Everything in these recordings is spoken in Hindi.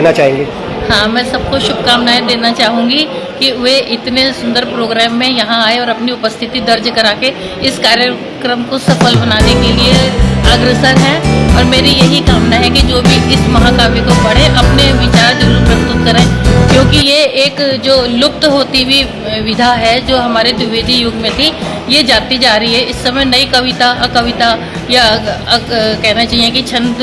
देना चाहेंगे? हाँ, मैं सबको शुभकामनाएं देना चाहूँगी कि वे इतने सुंदर प्रोग्राम में यहाँ आए और अपनी उपस्थिति दर्ज करा के इस कार्यक्रम को सफल बनाने के लिए अग्रसर हैं। और मेरी यही कामना है कि जो भी इस महाकाव्य को पढ़े अपने विचार जरूर प्रस्तुत करें, क्योंकि ये एक जो लुप्त होती हुई विधा है जो हमारे द्विवेदी युग में थी, ये जाती जा रही है। इस समय नई कविता, अकविता या कहना चाहिए कि छंद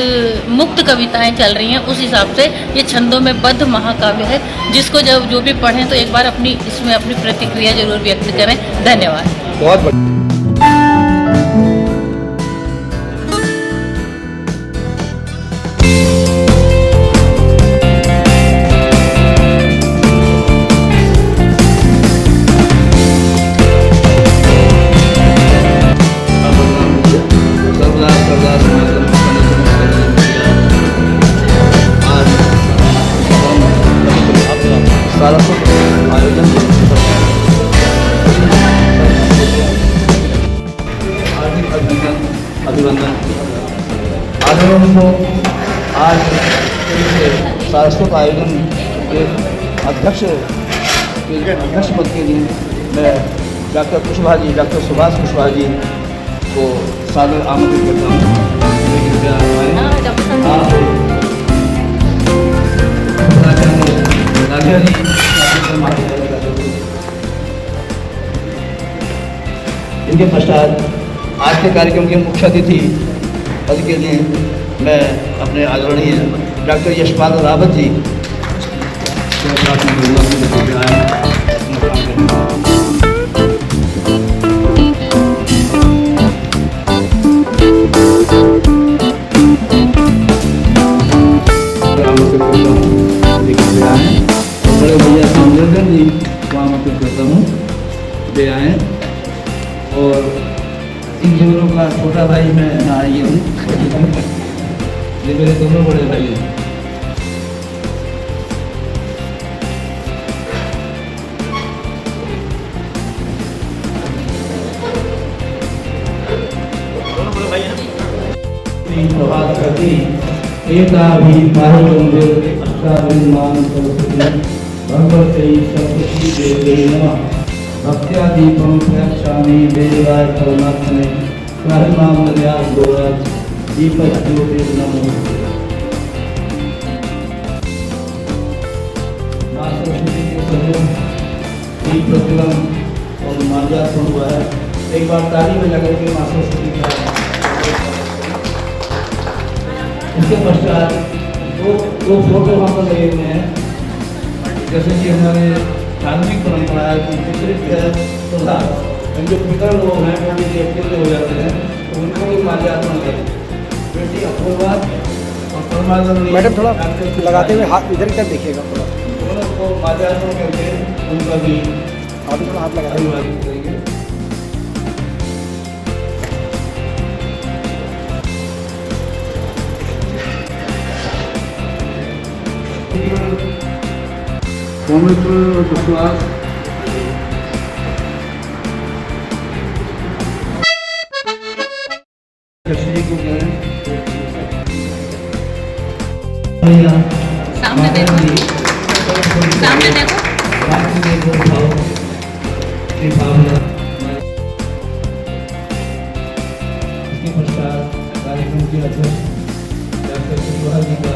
मुक्त कविताएं चल रही हैं। उस हिसाब से ये छंदों में बद्ध महाकाव्य है, जिसको जब जो भी पढ़ें तो एक बार इसमें अपनी प्रतिक्रिया जरूर व्यक्त करें। धन्यवाद। बहुत बढ़िया। अभिनंदन आदरणीय को आज सारस्वत आयोजन के अध्यक्ष पद के लिए मैं डॉक्टर कुशवाहा जी, डॉक्टर सुभाष कुशवाहा जी को सादर आमंत्रित करता हूँ। इनके पश्चात आज के कार्यक्रम के मुख्य अतिथि पद के लिए मैं अपने आदरणीय डॉक्टर यशपाल रावत जी बड़े भैया संजर्गन जी को आमंत्रित करता हूँ, वे आए। और इन दोनों का छोटा भाई मैं यहाँ आई हूँ, ये मेरे दोनों बड़े भाई हैं। प्रभात करती एका भी पाहि मंदिर अष्टाविमान सरस्वती भगवते सरस्वती देवी नमः। भक्त्या दीपम प्रयक्षामि देवाय करुणात्मने महिमां नद्याः गोरज दीपक ज्योति नमो। माँ सरस्वती के समूह दीप प्रज्वलन और माल्यार्पण हुआ है। एक बार ताली में लगा के माँ सरस्वती का। इसके पश्चात दो फोटो वहाँ पर लगे हुए हैं। जैसे कि हमारे धार्मिक परंपरा है कि पितृ है, जो पितर लोग हैं वो भी देवते हो जाते हैं, तो उनको भी माल्यार्पण करें। बेटी अपूर्वा और परमानंद मैडम थोड़ा लगाते हुए हाथ इधर की देखिएगा, थोड़ा दोनों को माल्यार्पण करके उनका भी आप थोड़ा हाथ लगा अभिवादन करेंगे। पवित्र विश्वास सामने देखो, सामने देखो। इसके पश्चात कार्यक्रम के अध्यक्ष डॉक्टर कुशवाहा जी का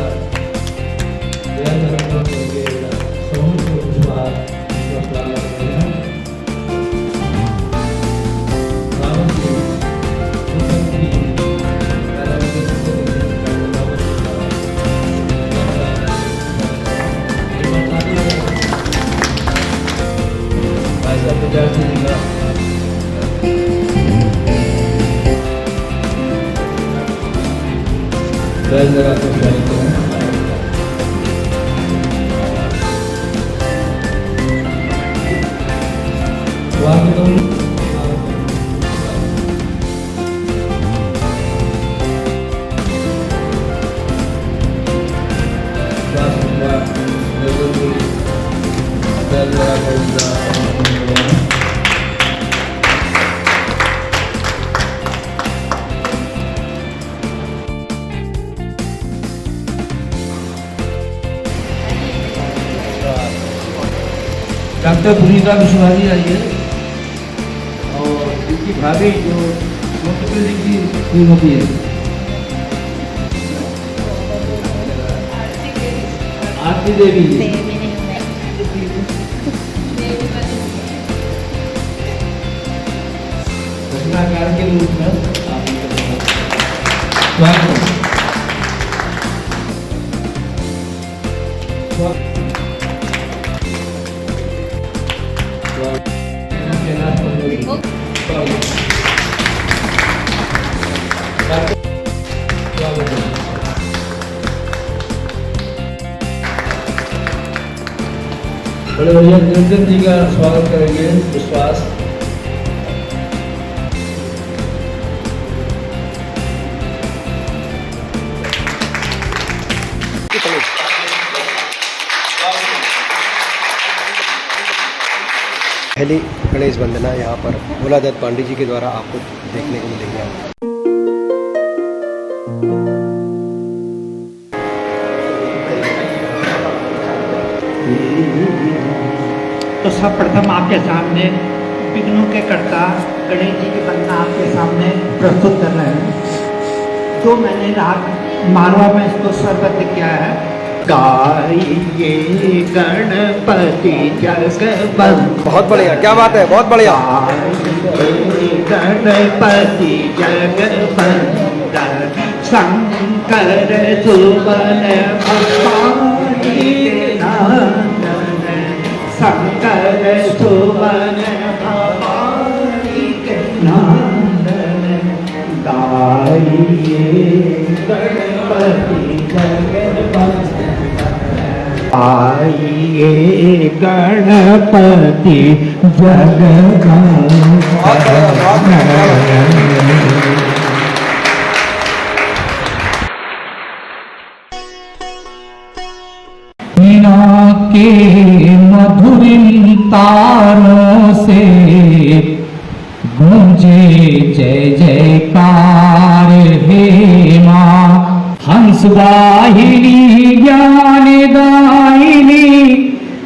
डॉक्टर पुनीता कुशवाहा जी आई है और इनकी भाभी जो मोती जी की श्रीमती है आरती देवी जी रचनाकार के रूप में आप स्वागत है। बड़े भैया निरंजन जी का स्वागत करेंगे। विश्वास पहली गणेश वंदना यहाँ पर भोलादत्त पांडे जी के द्वारा आपको देखने को मिलेगी। तो सर्वप्रथम आपके सामने विघ्नों के कर्ता गणेश जी की वंदना आपके सामने प्रस्तुत कर रहे हैं। जो मैंने राग मारवा में इसको स्वरबद्ध किया है। गाइए गणपति जगवंदन। बहुत बढ़िया, क्या बात है, बहुत बढ़िया। गणपति जगवंदन शंकर सुवन भवानी नंदन शंकर सुवन भवानी नंदन गाइए गणपति जगवंदन आइए गणपति जगवंदन। मीना के मधुर तारों से गूंजे जय जयकार हे माँ। हंस वाहिनी ज्ञान दायिनी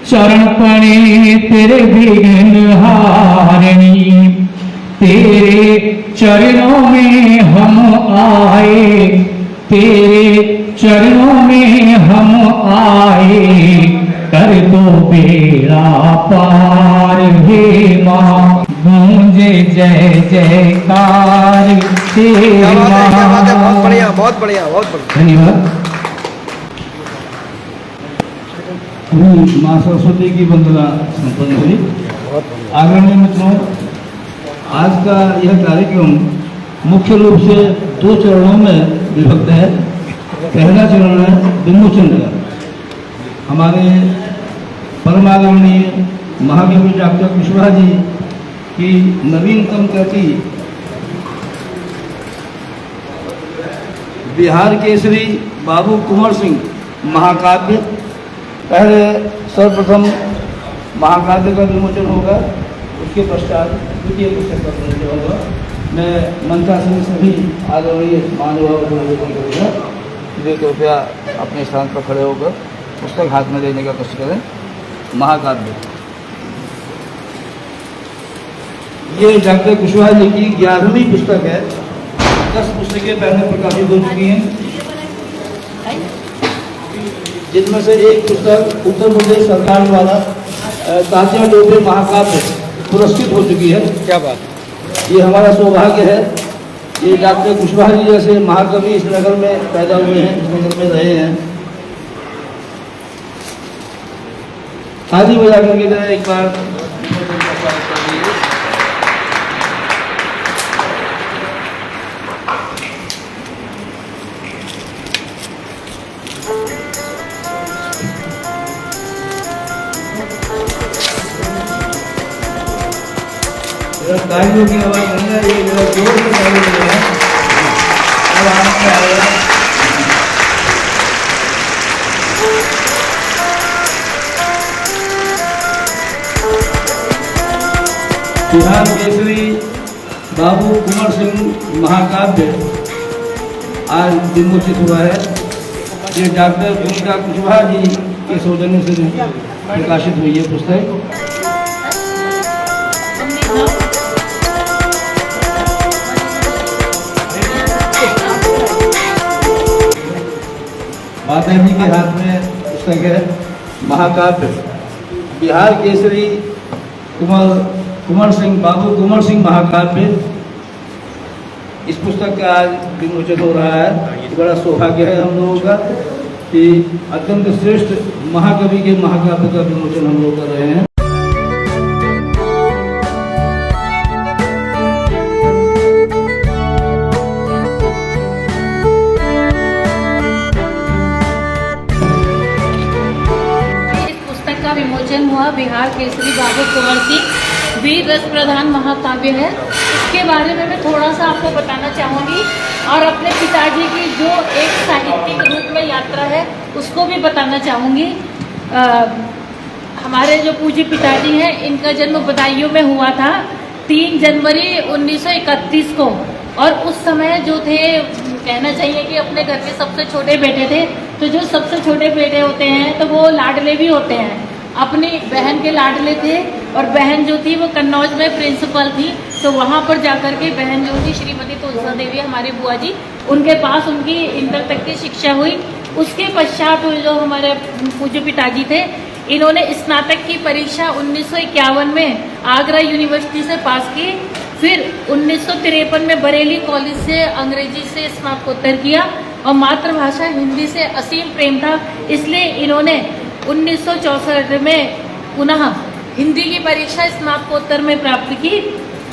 चरण पड़े तेरे विघ्न हारिणी। तेरे चरणों में हम आए, तेरे चरणों में हम आए, कर दो बेड़ा पार हे माँ। गूंजे जय जयकार हे माँ। बहुत बढ़िया, बहुत बढ़िया, बहुत बढ़िया। धन्यवाद। माँ सरस्वती की वंदना संपन्न हुई। आदरणीय मित्रों, आज का यह कार्यक्रम मुख्य रूप से 2 चरणों में विभक्त है। पहला चरण है विमोचन का। हमारे परम आदरणीय महाकवि डॉक्टर कुशवाहा जी की नवीनतम कृति बिहार केसरी बाबू कुंवर सिंह महाकाव्य, पहले सर्वप्रथम महाकाव्य का विमोचन होगा, उसके पश्चात द्वितीय पुस्तक का विमोचन होगा। मैं मंचासन सभी आदरणीय महानुभावों को निवेदन करूँगा कि कृपया अपने स्थान पर खड़े होकर पुस्तक हाथ में लेने का कष्ट करें। महाकाव्य ये डॉक्टर कुशवाहा जी की 11वीं पुस्तक है। 10 पुस्तकें पहले प्रकाशित हो चुकी हैं, जिनमें से एक पुस्तक उत्तर प्रदेश सरकार द्वारा तात्या टोपे महाकाव्य पुरस्कृत हो चुकी है। क्या बात, ये हमारा सौभाग्य है। ये डॉक्टर कुशवाहा जी जैसे महाकवि इस नगर में पैदा हुए हैं, इस नगर में रहे हैं। ताली बजा करके जरा एक बार तालियों की आवाज नहीं है, ये जरा जोर से ताली बजाएं। अब आपके आएगा बिहार केसरी बाबू कुंवर सिंह महाकाव्य आज विमोचित हुआ है। ये डॉक्टर पुनीता कुशवाहा जी के सौजन्य से प्रकाशित हुई है पुस्तक। माता जी के हाथ में पुस्तक है महाकाव्य बिहार केसरी कुंवर सिंह बाबू कुंवर सिंह महाकाव्य। इस पुस्तक का आज विमोचन हो रहा है। बड़ा सौभाग्य है हम लोगों का कि अत्यंत श्रेष्ठ महाकवि के महाकाव्य का विमोचन हम लोग कर रहे हैं। विमोचन हुआ बिहार केसरी बाबू कुंवर सिंह वीर रस प्रधान महाकाव्य है। इसके बारे में मैं थोड़ा सा आपको बताना चाहूँगी और अपने पिताजी की जो एक साहित्यिक रूप में यात्रा है उसको भी बताना चाहूँगी। हमारे जो पूज्य पिताजी हैं इनका जन्म बदायूं में हुआ था 3 जनवरी 1931 को, और उस समय जो थे कहना चाहिए कि अपने घर के सबसे छोटे बेटे थे। तो जो सबसे छोटे बेटे होते हैं तो वो लाडले भी होते हैं। अपनी बहन के लाडले थे और बहन जो थी वो कन्नौज में प्रिंसिपल थी। तो वहाँ पर जाकर के बहन जो थी श्रीमती तुलसा देवी हमारी बुआ जी, उनके पास उनकी इंटर तक की शिक्षा हुई। उसके पश्चात जो हमारे पूज्य पिताजी थे इन्होंने स्नातक की परीक्षा 1951 में आगरा यूनिवर्सिटी से पास की। फिर 1953 में बरेली कॉलेज से अंग्रेजी से स्नातकोत्तर किया और मातृभाषा हिंदी से असीम प्रेम था, इसलिए इन्होंने 1964 में पुनः हिंदी की परीक्षा स्नातकोत्तर में प्राप्त की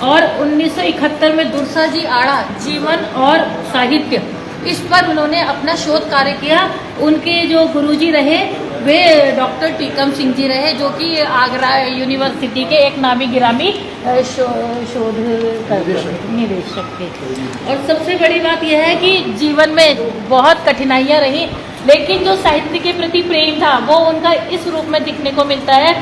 और 1971 में दुर्सा जी आड़ा जीवन और साहित्य इस पर उन्होंने अपना शोध कार्य किया। उनके जो गुरुजी रहे वे डॉक्टर टीकम सिंह जी रहे, जो कि आगरा यूनिवर्सिटी के एक नामी गिरामी शोध निदेशक थे। और सबसे बड़ी बात यह है कि जीवन में बहुत कठिनाइयाँ रही, लेकिन जो साहित्य के प्रति प्रेम था वो उनका इस रूप में दिखने को मिलता है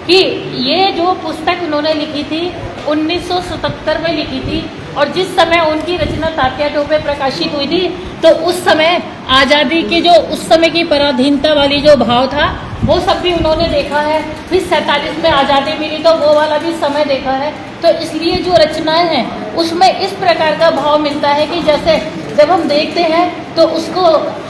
कि ये जो पुस्तक उन्होंने लिखी थी 1977 में लिखी थी, और जिस समय उनकी रचना तात्या टोपे प्रकाशित हुई थी तो उस समय आज़ादी के जो उस समय की पराधीनता वाली जो भाव था वो सब भी उन्होंने देखा है। फिर 47 में आज़ादी मिली तो वो वाला भी समय देखा है। तो इसलिए जो रचनाएं हैं उसमें इस प्रकार का भाव मिलता है कि जैसे जब हम देखते हैं तो उसको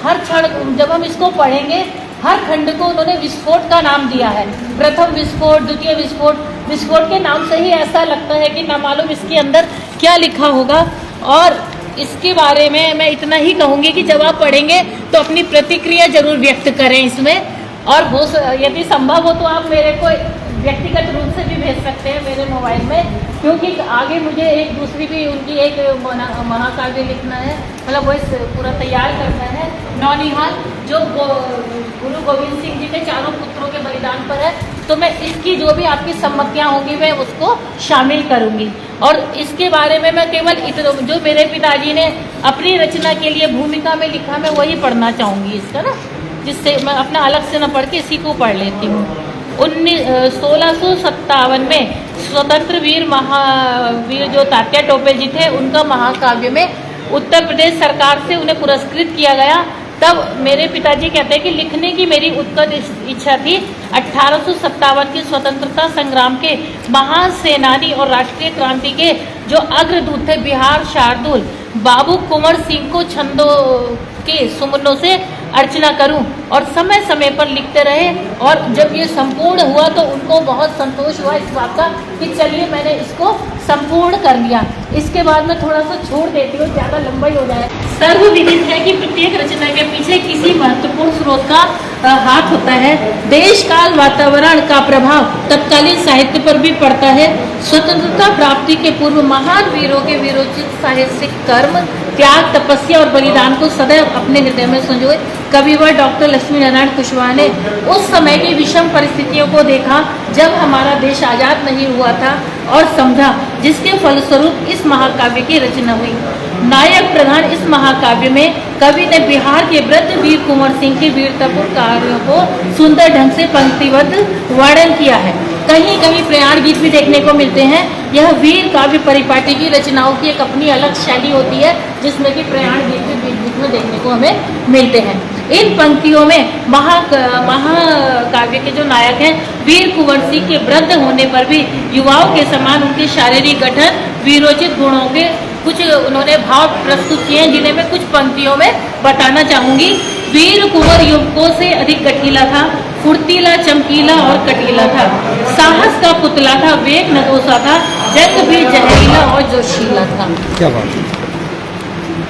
हर क्षण जब हम इसको पढ़ेंगे हर खंड को उन्होंने विस्फोट का नाम दिया है। प्रथम विस्फोट, द्वितीय विस्फोट। विस्फोट के नाम से ही ऐसा लगता है कि ना मालूम इसके अंदर क्या लिखा होगा। और इसके बारे में मैं इतना ही कहूँगी कि जब आप पढ़ेंगे तो अपनी प्रतिक्रिया जरूर व्यक्त करें इसमें, और हो यदि संभव हो तो आप मेरे को व्यक्तिगत रूप से भी भेज सकते हैं मेरे मोबाइल में, क्योंकि आगे मुझे एक दूसरी भी उनकी एक महाकाव्य लिखना है, मतलब वो पूरा तैयार करना है। नौनिहाल जो गुरु गोविंद सिंह जी के चारों पुत्रों के बलिदान पर है, तो मैं इसकी जो भी आपकी सम्मतियाँ होंगी मैं उसको शामिल करूँगी। और इसके बारे में मैं केवल इतना जो मेरे पिताजी ने अपनी रचना के लिए भूमिका में लिखा मैं वही पढ़ना चाहूँगी इसका ना, जिससे मैं अपना अलग से न पढ़ के इसी को पढ़ लेती हूँ। 1657 में स्वतंत्र वीर जो तात्या टोपे जी थे उनका महाकाव्य में उत्तर प्रदेश सरकार से उन्हें पुरस्कृत किया गया। तब मेरे पिताजी कहते हैं कि लिखने की मेरी उत्कट इच्छा थी। 1857 की स्वतंत्रता संग्राम के महान सेनानी और राष्ट्रीय क्रांति के जो अग्रदूत थे बिहार शार्दुल बाबू कुंवर सिंह को छंदों के सुमनों से अर्चना करूं और समय समय पर लिखते रहे। और जब ये संपूर्ण हुआ तो उनको बहुत संतोष हुआ इस बात का कि चलिए मैंने इसको संपूर्ण कर लिया। इसके बाद मैं थोड़ा सा छोड़ देती हूँ, ज़्यादा लंबा ही हो जाए। सर्वविदित है कि प्रत्येक रचना के पीछे किसी महत्वपूर्ण स्रोत का हाथ होता है। देश काल वातावरण का प्रभाव तत्कालीन साहित्य पर भी पड़ता है। स्वतंत्रता प्राप्ति के पूर्व महान वीरों के वीरोचित साहित्यिक कर्म, त्याग, तपस्या और बलिदान को सदैव अपने हृदय में संजोए कविवर डॉक्टर लक्ष्मी नारायण कुशवाहा ने उस समय की विषम परिस्थितियों को देखा जब हमारा देश आज़ाद नहीं हुआ था और समझा, जिसके फलस्वरूप इस महाकाव्य की रचना हुई। नायक प्रधान इस महाकाव्य में कवि ने बिहार के वृद्ध वीर कुंवर सिंह के वीरतापूर्ण कार्यों को सुंदर ढंग से पंक्तिबद्ध वर्णन किया है। कहीं कहीं प्रयाण गीत भी देखने को मिलते हैं। यह वीर काव्य परिपाटी की रचनाओं की एक अपनी अलग शैली होती है, जिसमें कि प्रयाण गीत भी बीच बीच में देखने को हमें मिलते हैं। इन पंक्तियों में महाकाव्य के जो नायक हैं वीर कुंवर सिंह के वृद्ध होने पर भी युवाओं के समान उनके शारीरिक गठन, वीरोचित गुणों के कुछ उन्होंने भाव प्रस्तुत किए हैं, जिन्हें मैं कुछ पंक्तियों में बताना चाहूँगी। वीर कुंवर युवकों से अधिक गठीला था, फुर्तीला, चमकीला और कटीला था, साहस का पुतला था, वेग नगोसा था, जंग भी जहरीला और जोशीला था। क्या बात है।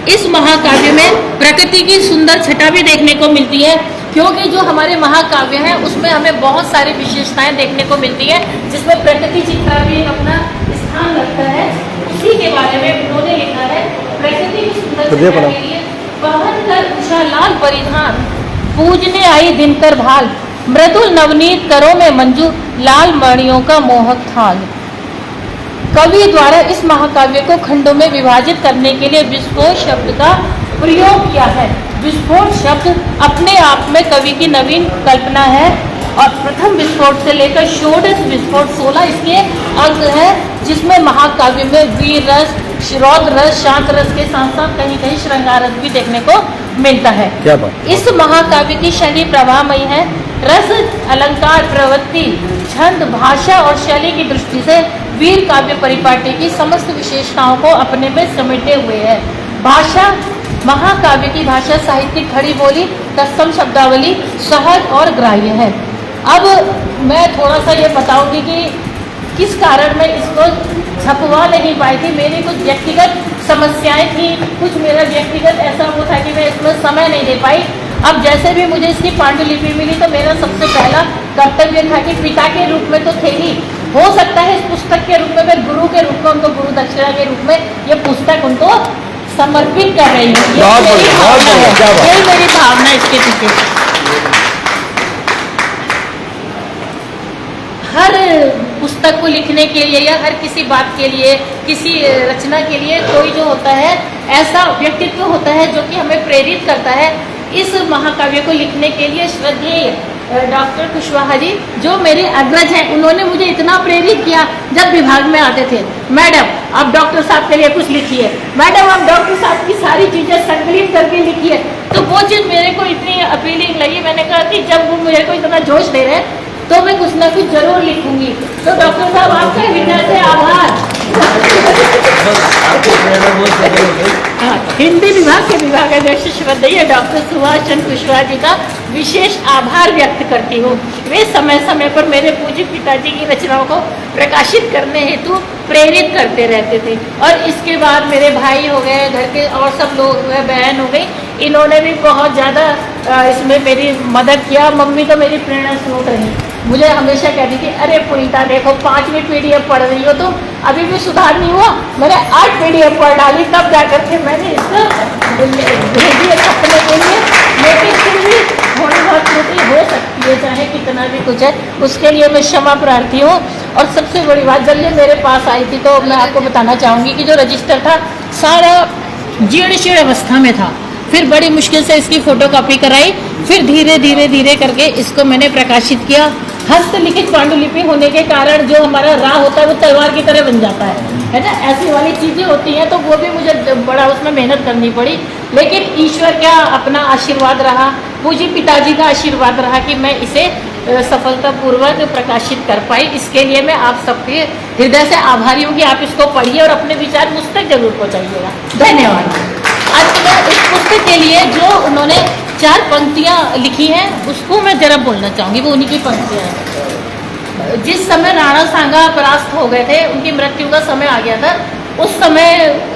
इस महाकाव्य में प्रकृति की सुंदर छटा भी देखने को मिलती है, क्योंकि जो हमारे महाकाव्य हैं उसमें हमें बहुत सारी विशेषताएं देखने को मिलती है, जिसमें प्रकृति चित्रा भी अपना स्थान रखता है। उसी के बारे में उन्होंने लिखा है, प्रकृति की सुंदर छटा के लिए पहन कर उषा लाल परिधान, पूजने आई दिनकर भाल, मृदुल नवनीत करों में मंजू, लाल मणियों का मोहक थाल। कवि द्वारा इस महाकाव्य को खंडों में विभाजित करने के लिए विस्फोट शब्द का प्रयोग किया है। विस्फोट शब्द अपने आप में कवि की नवीन कल्पना है और प्रथम विस्फोट से लेकर षोडश विस्फोट 16 इसके अंक है, जिसमें महाकाव्य में वीर रस, रौद्र रस, शांत रस के साथ साथ कहीं कहीं श्रृंगार रस भी देखने को मिलता है। क्या बात। इस महाकाव्य की शैली प्रवाहमयी है। रस, अलंकार, प्रवृत्ति, छंद, भाषा और शैली की दृष्टि से वीर काव्य परिपाटी की समस्त विशेषताओं को अपने में समेटे हुए है। भाषा, महाकाव्य की भाषा साहित्यिक खड़ी बोली, तत्सम शब्दावली सहज और ग्राह्य है। अब मैं थोड़ा सा ये बताऊंगी कि किस कारण मैं इसको छपवा नहीं पाई थी। मेरी कुछ व्यक्तिगत समस्याएं थी, कुछ मेरा व्यक्तिगत ऐसा वो था कि मैं इसमें समय नहीं दे पाई। अब जैसे भी मुझे इसकी पांडुलिपि मिली तो मेरा सबसे पहला कर्तव्य था कि पिता के रूप में तो थे ही, हो सकता है इस पुस्तक के रूप में मैं गुरु के रूप में उनको गुरु दक्षिणा के रूप में ये पुस्तक उनको समर्पित कर रही हूँ। यही मेरी भावना इसके पीछे। हर पुस्तक को लिखने के लिए या हर किसी बात के लिए, किसी रचना के लिए कोई जो होता है ऐसा व्यक्तित्व होता है जो कि हमें प्रेरित करता है। इस महाकाव्य को लिखने के लिए श्रद्धेय डॉक्टर कुशवाहा जी जो मेरे अग्रज हैं, उन्होंने मुझे इतना प्रेरित किया। जब विभाग में आते थे, मैडम आप डॉक्टर साहब के लिए कुछ लिखिए, मैडम आप डॉक्टर साहब की सारी चीजें संकलित करके लिखिए, तो वो चीज मेरे को इतनी अपीलिंग लगी। मैंने कहा कि जब वो मेरे को इतना जोश दे रहे हैं तो मैं कुछ ना कुछ जरूर लिखूंगी। तो डॉक्टर साहब आपका हृदय से आभार। हिंदी विभाग के विभागाध्यक्ष श्रद्धेय डॉक्टर सुभाष चंद्र कुशवाहा जी का विशेष आभार व्यक्त करती हूँ। वे समय समय पर मेरे पूज्य पिताजी की रचनाओं को प्रकाशित करने हेतु प्रेरित करते रहते थे। और इसके बाद मेरे भाई हो गए, घर के और सब लोग हो गए, बहन हो गई, इन्होंने भी बहुत ज़्यादा इसमें मेरी मदद किया। मम्मी तो मेरी प्रेरणा स्रोत रही, मुझे हमेशा कहती थी अरे पुनीता देखो 5वीं PDF पढ़ रही हो तुम, अभी भी सुधार नहीं हुआ। मैंने 8 PDF पढ़ डाली तब जाकर के मैंने इसको भेजी छपने के लिए। लेकिन फिर भी थोड़ी बहुत त्रुटि हो सकती है, चाहे कितना भी कुछ है, उसके लिए मैं क्षमा प्रार्थी हूँ। और सबसे बड़ी बात, जब ये मेरे पास आई थी तो मैं आपको बताना चाहूँगी कि जो रजिस्टर था सारा जीर्ण शीर्ण अवस्था में था। फिर बड़ी मुश्किल से इसकी फोटोकॉपी कराई, फिर धीरे धीरे धीरे करके इसको मैंने प्रकाशित किया। हस्तलिखित पांडुलिपि होने के कारण जो हमारा राह होता है वो तलवार की तरह बन जाता है ना, ऐसी वाली चीज़ें होती हैं। तो वो भी मुझे बड़ा उसमें मेहनत करनी पड़ी, लेकिन ईश्वर का अपना आशीर्वाद रहा, पूज्य पिताजी का आशीर्वाद रहा कि मैं इसे सफलतापूर्वक प्रकाशित कर पाई। इसके लिए मैं आप सबके हृदय से आभारी हूँ कि आप इसको पढ़िए और अपने विचार मुझ तक जरूर पहुँचाइएगा। धन्यवाद। आज मैं इस पुस्तक के लिए जो उन्होंने 4 पंक्तियाँ लिखी हैं उसको मैं जरा बोलना चाहूँगी, वो उन्हीं की पंक्तियाँ हैं। जिस समय राणा सांगा परास्त हो गए थे, उनकी मृत्यु का समय आ गया था, उस समय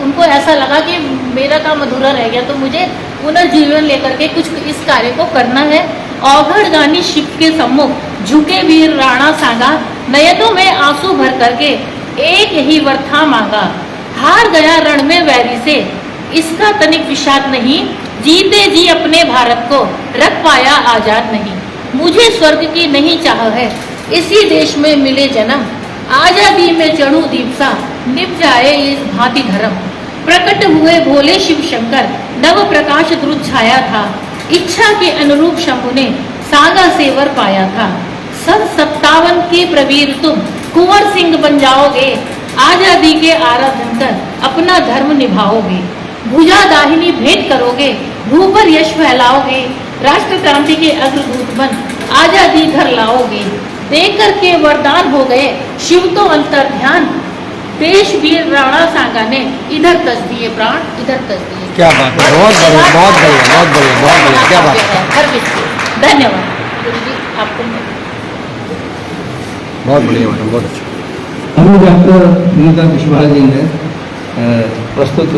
उनको ऐसा लगा कि मेरा काम अधूरा रह गया, तो मुझे पुनर्जीवन लेकर के कुछ इस कार्य को करना है। औघड़ गानी शिव के सम्मुख झुके वीर राणा सांगा, नयनों में आंसू भर करके एक ही वर था मांगा। हार गया रण में वैरी से, इसका तनिक विषाद नहीं, जीते जी अपने भारत को रख पाया आजाद नहीं। मुझे स्वर्ग की नहीं चाह है, इसी देश में मिले जन्म, आजादी में चढ़ू दीप सा, निभ जाए इस भांति धर्म। प्रकट हुए भोले शिव शंकर, नव प्रकाश ध्रुव छाया था, इच्छा के अनुरूप शंभु ने सांगा से वर पाया था। सन 57 के प्रवीर तुम कुंवर सिंह बन जाओगे, आजादी के आराधन कर अपना धर्म निभाओगे। भुजा दाहिनी भेंट करोगे, भू पर यश फैलाओगे, राष्ट्र क्रांति के अग्रदूत बन आजादी घर लाओगे। देकर के वरदान हो गए शिव तो अंतर ध्यान, देशवीर राणा सांगा ने इधर तज दिए प्राण, इधर तज दिए। क्या बात है, बहुत बढ़िया, बहुत बढ़िया, बहुत बढ़िया, बहुत बढ़िया, क्या बात है, गर्वित थी। धन्यवाद गुरु जी, आपको बहुत बढ़िया मैडम, बहुत अच्छा। अभी डॉक्टर सुनीता कुशवाहा जी ने प्रस्तुत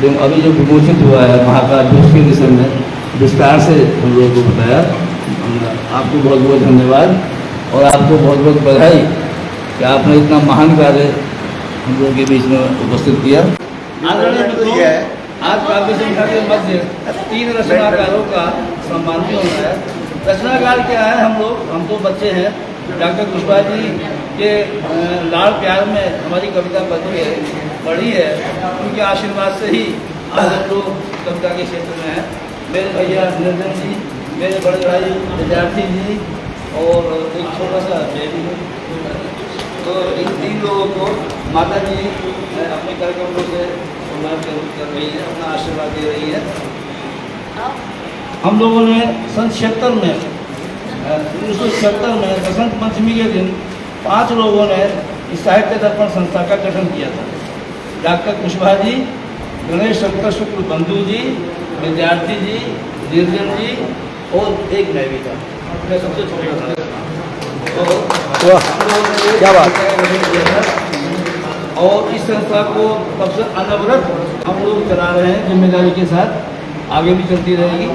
जो अभी जो विमोचित हुआ है महाकाल उसके विषय में विस्तार से हम लोगों को बताया। आपको बहुत बहुत धन्यवाद और आपको बहुत बहुत बधाई कि आपने इतना महान कार्य हम लोगों के बीच में उपस्थित किया। आदरणीय मित्रों, आज काव्य संख्या के मध्य 3 रचनाकारों का सम्मान भी होना है। रचनाकार क्या है, हम तो बच्चे हैं। डॉक्टर कुशवाहा जी के लाड़ प्यार में हमारी कविता पढ़ी है, उनके आशीर्वाद से ही आज हम लोग कविता के क्षेत्र में हैं। मेरे भैया निरंजन जी, मेरे बड़े भाई विद्यार्थी जी और एक छोटा सा बेबी, तो इन 3 लोगों को माता जी अपने कार्यक्रमों से सम्मान कर रही है, अपना आशीर्वाद दे रही है। हम लोगों ने सन 76 में 1976 में बसंत पंचमी के दिन 5 लोगों ने इस साहित्य दर्पण संस्था का गठन किया था। डॉक्टर कुशवाहा जी, गणेश शंकर शुक्ल बंधु जी, विद्यार्थी जी, निर्जन जी और एक मैं भी था, मैं सबसे छोटा था। तो क्या बात, और इस संस्था को तब से अनवरत हम लोग चला रहे हैं, जिम्मेदारी के साथ आगे भी चलती रहेगी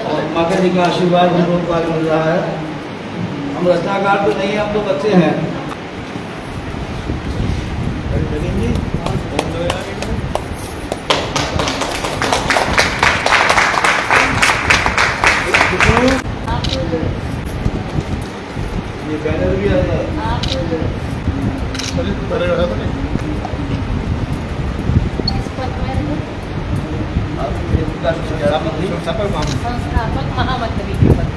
और माता जी का आशीर्वाद हम लोग को आगे मिल रहा है। हम रचनाकार तो नहीं है, हम तो बच्चे हैं। ये बैनर भी आ गया। संस्थापक महामंत्री के पद।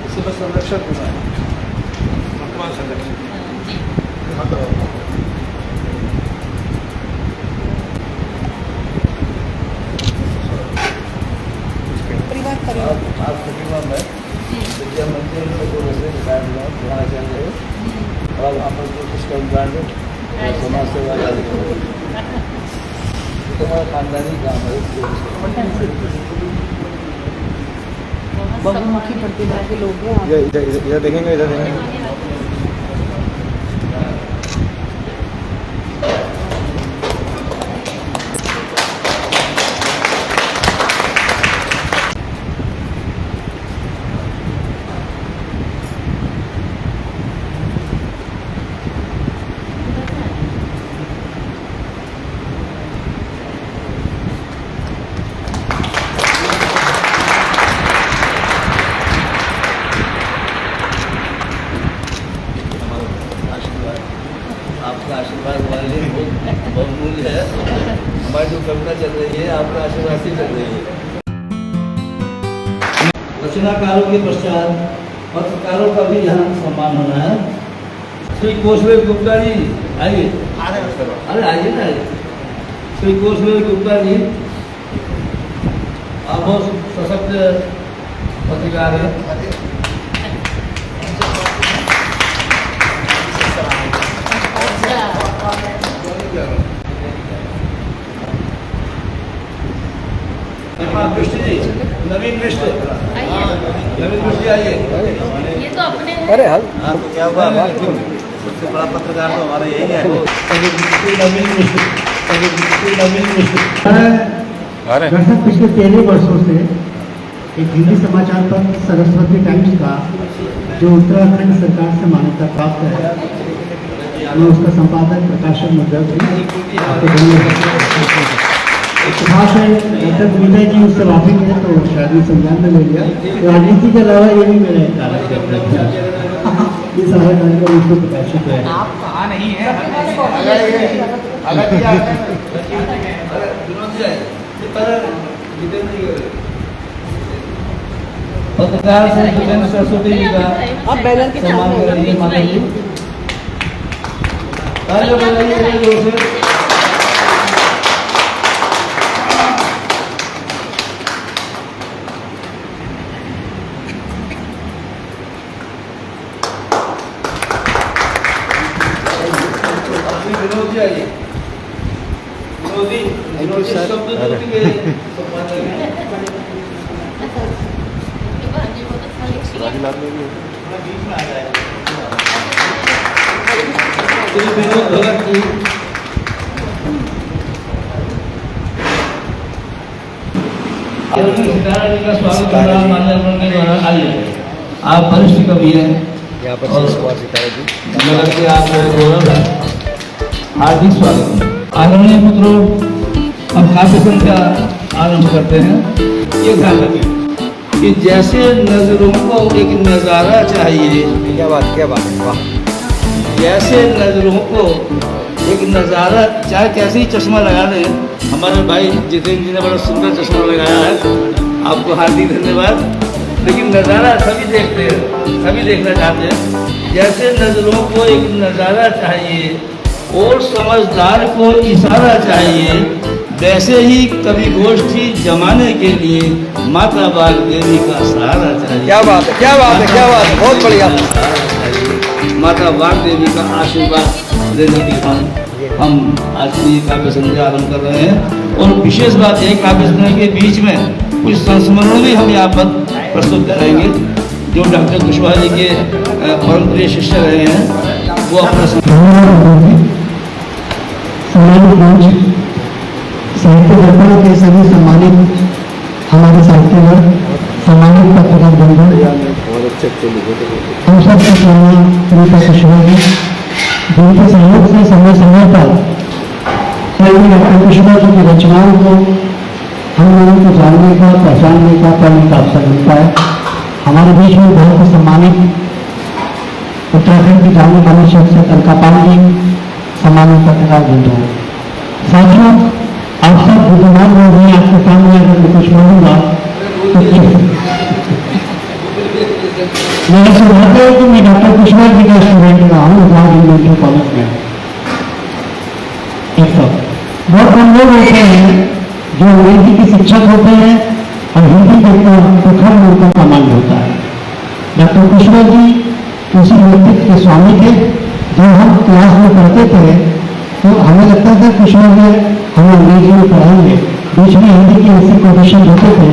इसे बस संरक्षक होना है, वर्तमान संरक्षक। जी। आप प्रतिमा में विद्या मंदिर में जो रहे रिटायर हुआ वहाँ चल रहे और वहाँ पर जो कुछ कम ब्रांड समाज सेवा तुम्हारा खानदानी काम है। बहुमुखी प्रतिभा के लोग हैं। इधर देखेंगे, इधर देखेंगे। आपका आशीर्वाद हमारे लिए बहुत बहुमूल्य है। हमारी जो कविता चल रही है आपका आशीर्वाद से चल रही है। रचनाकारों के पश्चात पत्रकारों का भी यहाँ सम्मान होना है। श्री कौशल गुप्ता जी आइए। अरे आइए ना, आइए। श्री कौशल गुप्ता जी आप बहुत सशक्त पत्रकार हैं। नवीन मिश्र, नवीन मिश्र आइए। ये तो अपने हैं। अरे हाल आपको क्या हुआ? सबसे बड़ा पत्रकार तो हमारा यही है। दरअसल पिछले 13 वर्षों से एक हिंदी समाचार पत्र सरस्वती टाइम्स का जो उत्तराखंड सरकार से मान्यता प्राप्त है, मैं उसका संपादक प्रकाशन मुद्दत इतिहास है। डॉक्टर विजय जी उससे माफी मिले तो शायद मैं संज्ञान में ले लिया। राजनीति के अलावा ये भी मेरा एक कार्य है। ये सारा कार्यक्रम उसको प्रकाशित है। पत्रकार श्री जितेंद्र सरस्वती जी का सम्मान करेंगे माता जी। तालियां बजाइए जोर से। विनोद जी आइए। Vinod ji, Thank you, Vinod ji, sir. शब्द दो अरे। कि सम्मान लगे। राजनाथ में भी है। बीच में आ जाएगा। श्री विनोद भगत जी, सितारा जी का स्वागत कर रहा हूं माल्यार्पण के द्वारा। आइए, आप वरिष्ठ कवि हैं, यहाँ पर और शेष कुमार सितारा जी। मुझे लगता है आप गौरव है। हार्दिक स्वागत है। आदरणीय मित्रों, हम काव्य संध्या आरंभ करते हैं। ये ध्यान रखें कि जैसे नजरों को एक नज़ारा चाहिए, क्या बात है, वाह। जैसे नजरों को एक नज़ारा, चाहे कैसे ही चश्मा लगा लें। हमारे भाई जितेंद्र जी ने बड़ा सुंदर चश्मा लगाया है, आपको हार्दिक धन्यवाद। लेकिन नज़ारा सभी देखते हैं, सभी देखना चाहते हैं। जैसे नजरों को एक नज़ारा चाहिए और समझदार को इशारा चाहिए, वैसे ही कवि गोष्ठी जमाने के लिए माता बाग देवी का सहारा चाहिए। क्या बात है, क्या बात है, क्या बात है, बहुत बढ़िया। माता बाग देवी का आशीर्वाद लेने के बाद हम आज की काव्य संध्या आरंभ कर रहे हैं। और विशेष बात है, काव्य संध्या के बीच में कुछ संस्मरण भी हम यहाँ पर प्रस्तुत करेंगे। जो डॉक्टर कुशवाहा जी के परम प्रिय शिष्य रहे हैं, वो अपना साहित्य दर्पण के सभी सम्मानित हमारे साहित्यकार, सम्मानित पत्रकार बंधु, बहुत अच्छे लिखे थे। हम सब के सामने रीता कुशवाहा जी, जिनके सहयोग से समय समय पर डॉक्टर कुशवाहा जी की रचनाओं को हम लोगों को जानने का, पहचानने का, पढ़ने का अवसर मिलता है। हमारे बीच में बहुत ही सम्मानित उत्तराखंड की जाने मानी शख्सियत अलका पाल जी, सम्मानित पत्रकार बंधु। साथियों, आप सब बुद्धिमान लोग हैं, आपके सामने अगर मैं कुछ बोलूंगा तो मेरा सौभाग्य है कि मैं डॉक्टर कुशवाहा जी का स्टूडेंट रहा हूँ मेडिकल कॉलेज में। एक तो बहुत कम लोग होते हैं जो अंग्रेजी के शिक्षक होते हैं और हिंदी के प्रखर उनका कमांड होता है। डॉक्टर कुशवाहा जी उसी व्यक्तित्व के स्वामी थे। जब हम क्लास में पढ़ते थे तो हमें लगता था कुशवाहा जी हमें अंग्रेजी में पढ़ाएंगे, बीच में हिंदी के ऐसे कोटेशन होते थे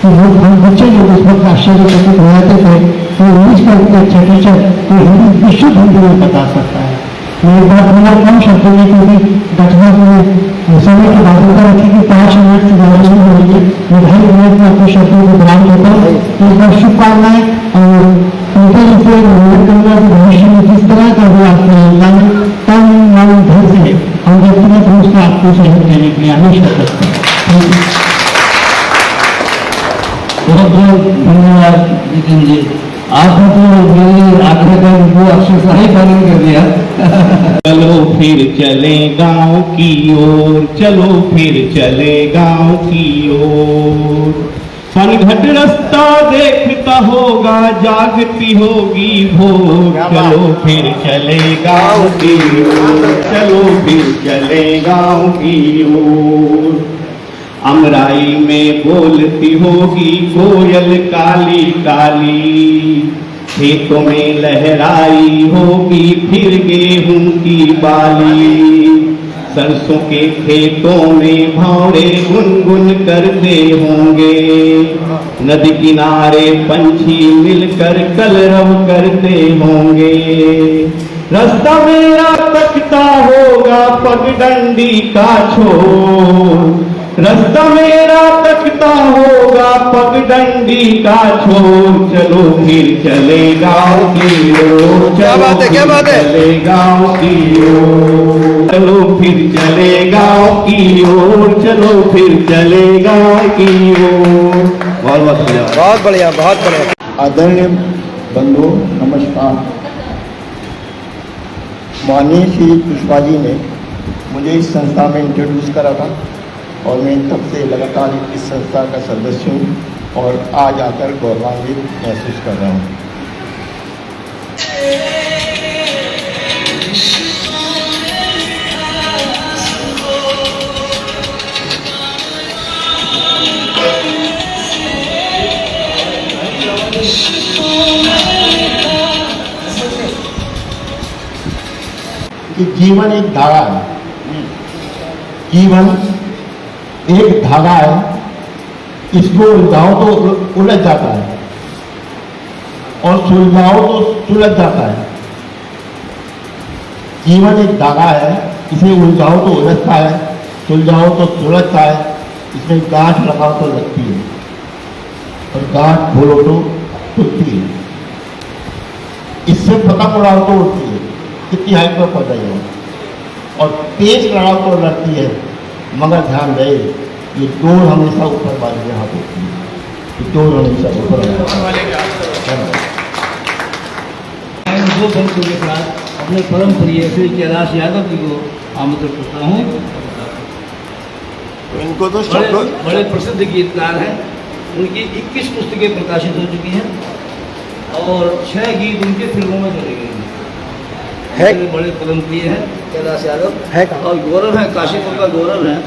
कि लोग, हम बच्चे लोग उस वक्त आश्चर्यचकित हो जाते थे कि इंग्लिश का इतने अच्छे टीचर तो हिंदी विशुद्ध हिंदी में बता सकता है। मैं एक बात बोला कम शब्दों में, क्योंकि डॉक्टर ने समय की बाध्यता रखी कि 5 मिनट से ज़्यादा नहीं बोलेंगे, मैं 2.5 मिनट में अपने शब्दों को बयान देता हूँ। तो एक बार शुभकामनाएं और उनके लिए निवेदन करूँगा कि भविष्य में जिस तरह का भी आपके योगदान तन मन धन से हम व्यक्तिगत रूप से आपको सहयोग देने के लिए हमेशा करते हैं। बहुत बहुत धन्यवाद जितेंद्र जी। आपने तो मेरे आग्रह का वो अक्षर ही पालन कर दिया। चलो फिर चले गांव की ओर, चलो फिर चले गांव की ओर। पनघट रास्ता देखता होगा, जागती होगी भोर। चलो फिर चले गांव की ओर, चलो फिर चले गांव की ओर। अमराई में बोलती होगी कोयल काली काली, खेतों में लहराई होगी फिर गेहूं की बाली। सरसों के खेतों में भौरे गुनगुन करते होंगे, नदी किनारे पंछी मिलकर कलरव करते होंगे। रास्ता मेरा तकता होगा पगडंडी का छोर, रास्ता मेरा तकता होगा पगडंडी का छोर। चलो फिर चले गाँव की ओर, क्या बात है, क्या बात है। चले गाँव की ओर, चलो फिर चले गाँव की ओर, चलो फिर चले गाँव की ओर। बहुत बहुत धन्यवाद। बहुत बढ़िया, बहुत बढ़िया। आदरणीय बंधु नमस्कार। माननीय श्री कुशवाहा जी ने मुझे इस संस्था में इंट्रोड्यूस करा था और मैं तब से लगातार इस संस्था का सदस्य हूँ और आज आकर गौरवान्वित महसूस कर रहा हूँ। कि जीवन एक धागा है। जीवन एक धागा है, इसको उलझाओ तो उलझ जाता है और सुलझाओ तो सुलझ जाता है। जीवन एक धागा है, इसे उलझाओ तो उलझता है, सुलझाओ तो सुलझता है। इसमें गांठ लगाओ तो लगती है और गांठ खोलो तो टूटती है। इससे पतंग उड़ाओ तो उड़ती है, कितनी हाइट पर पहुंच जाएगी, और तेज लड़ाओ तो लड़ती है। मगर ध्यान रहे, ये डोर हमेशा ऊपर वाले के हाथ होती है, ये डोर हमेशा ऊपर दो भक्तों के साथ अपने परम प्रिय श्री कैलाश यादव जी को आमंत्रित करता हूँ। इनको तो बड़े प्रसिद्ध गीतकार हैं, उनकी 21 पुस्तकें प्रकाशित हो चुकी हैं और 6 गीत उनके फिल्मों में चले गए हैं। बड़े परम प्रिय हैं कैलाश यादव है और गौरव है, काशीपुर का गौरव है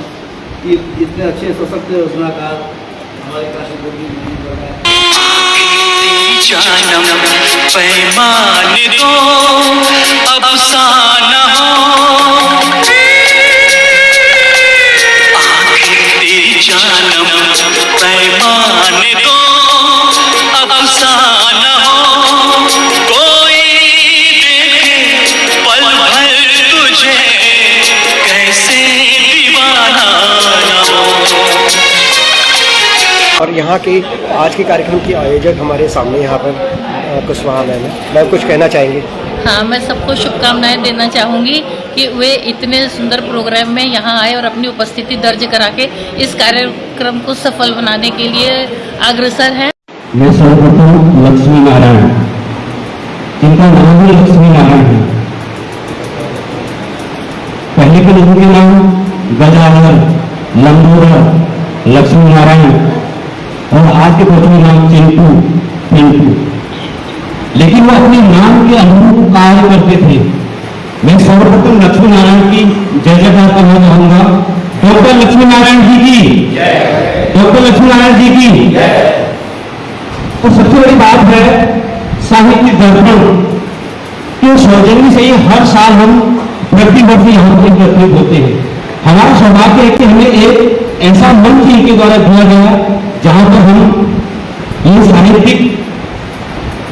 कि इतने अच्छे सशक्त रचनाकार हमारे काशीपुर की जानम पैमान दो अफसाना हो, आखिर तेरी जानम पैमान दो अफसाना हो, कोई देखे पल भर तुझे कैसे दीवाना न हो। और यहाँ की आज के कार्यक्रम की आयोजक हमारे सामने यहाँ पर कुशवाहा मैम है। मैम कुछ कहना चाहेंगे? हाँ, मैं सबको शुभकामनाएं देना चाहूँगी कि वे इतने सुंदर प्रोग्राम में यहाँ आए और अपनी उपस्थिति दर्ज करा के इस कार्यक्रम को सफल बनाने के लिए अग्रसर हैं। मैं सर्वप्रथम लक्ष्मी नारायण, जिनका नाम भी लक्ष्मी नारायण है, पहले के लोगों के नाम गजानन, लंबोदर, लक्ष्मी नारायण और आज के बच्चों के नाम चिंटू, पिंटू, लेकिन वो अपने नाम के अनुरूप कार्य करते थे। मैं सर्वप्रथम लक्ष्मी नारायण की जय जयकार करना चाहूंगा। डॉक्टर लक्ष्मी नारायण जी की, डॉक्टर लक्ष्मी नारायण जी की। तो सबसे बड़ी बात है साहित्य दर्पण के सौजन्य से ही हर साल हम प्रतिवर्ष यहाँ पर एकत्रित होते हैं। हमारा सौभाग्य है कि हमें एक ऐसा मंच इनके द्वारा दिया गया जहां पर हम ये साहित्यिक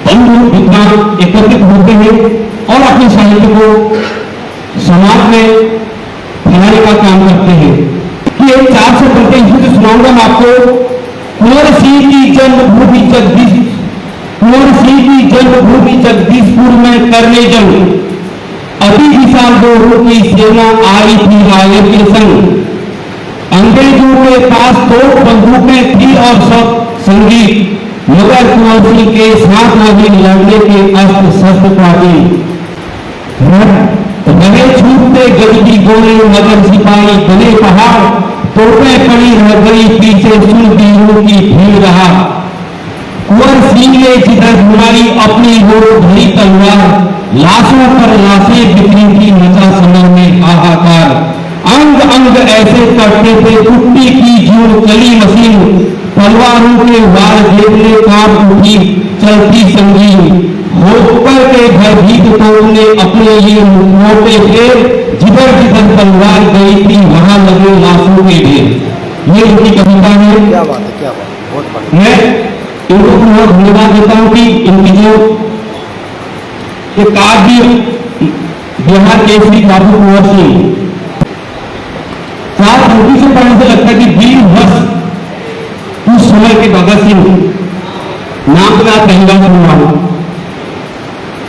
बंधु विद्वान एकत्रित होते हैं और अपने साहित्य को समाज में फैलाने का काम करते हैं। कि एक 4 से बढ़ते इसमें सुनाऊंगा मैं आपको। कुंवर सिंह की जन्मभूमि जगदीश, कुंवर सिंह की जन्मभूमि जगदीशपुर में करने जंग, अति विशाल दोनों की सेना आई थी राय के संग। अंग्रेजों के पास तो बंदूकें थी और सब संगीत, मगर कुंवर सिंह के साथ नहीं लड़ने के अस्त्र शस्त्र पाती। रहे छूटते गजबी गोले मगर सिपाही बने पहाड़, तोपें पड़ी रह गई पीछे सुरवीरों की भीड़ रहा। कुंवर सिंह ने जिधर घुमाई अपनी ओर धरी तलवार, लाशों पर लाशें बिखरी थी मचा समय में हाहाकार। अंग अंग ऐसे करते थे कुत्ती की जीव चली मशीन, तलवारों के वार देखने कांप उठी चलती संगीन। होकर के भयभीत तोड़ने अपने ये मोटे ढेर, जिधर जिधर तलवार गई थी वहां लगे लाशों के ढेर। ये उनकी कविता है। क्या बात है, क्या बात है, बहुत बढ़िया। मैं इनको बहुत धन्यवाद देता हूँ कि इनकी जो काव्य बिहार केसरी बाबू कुंवर सिंह, सात रोटी से पढ़ने से लगता है कि वीर भस उस समय के भगत सिंह नाम तो मैं पहली बार सुन रहा हूं,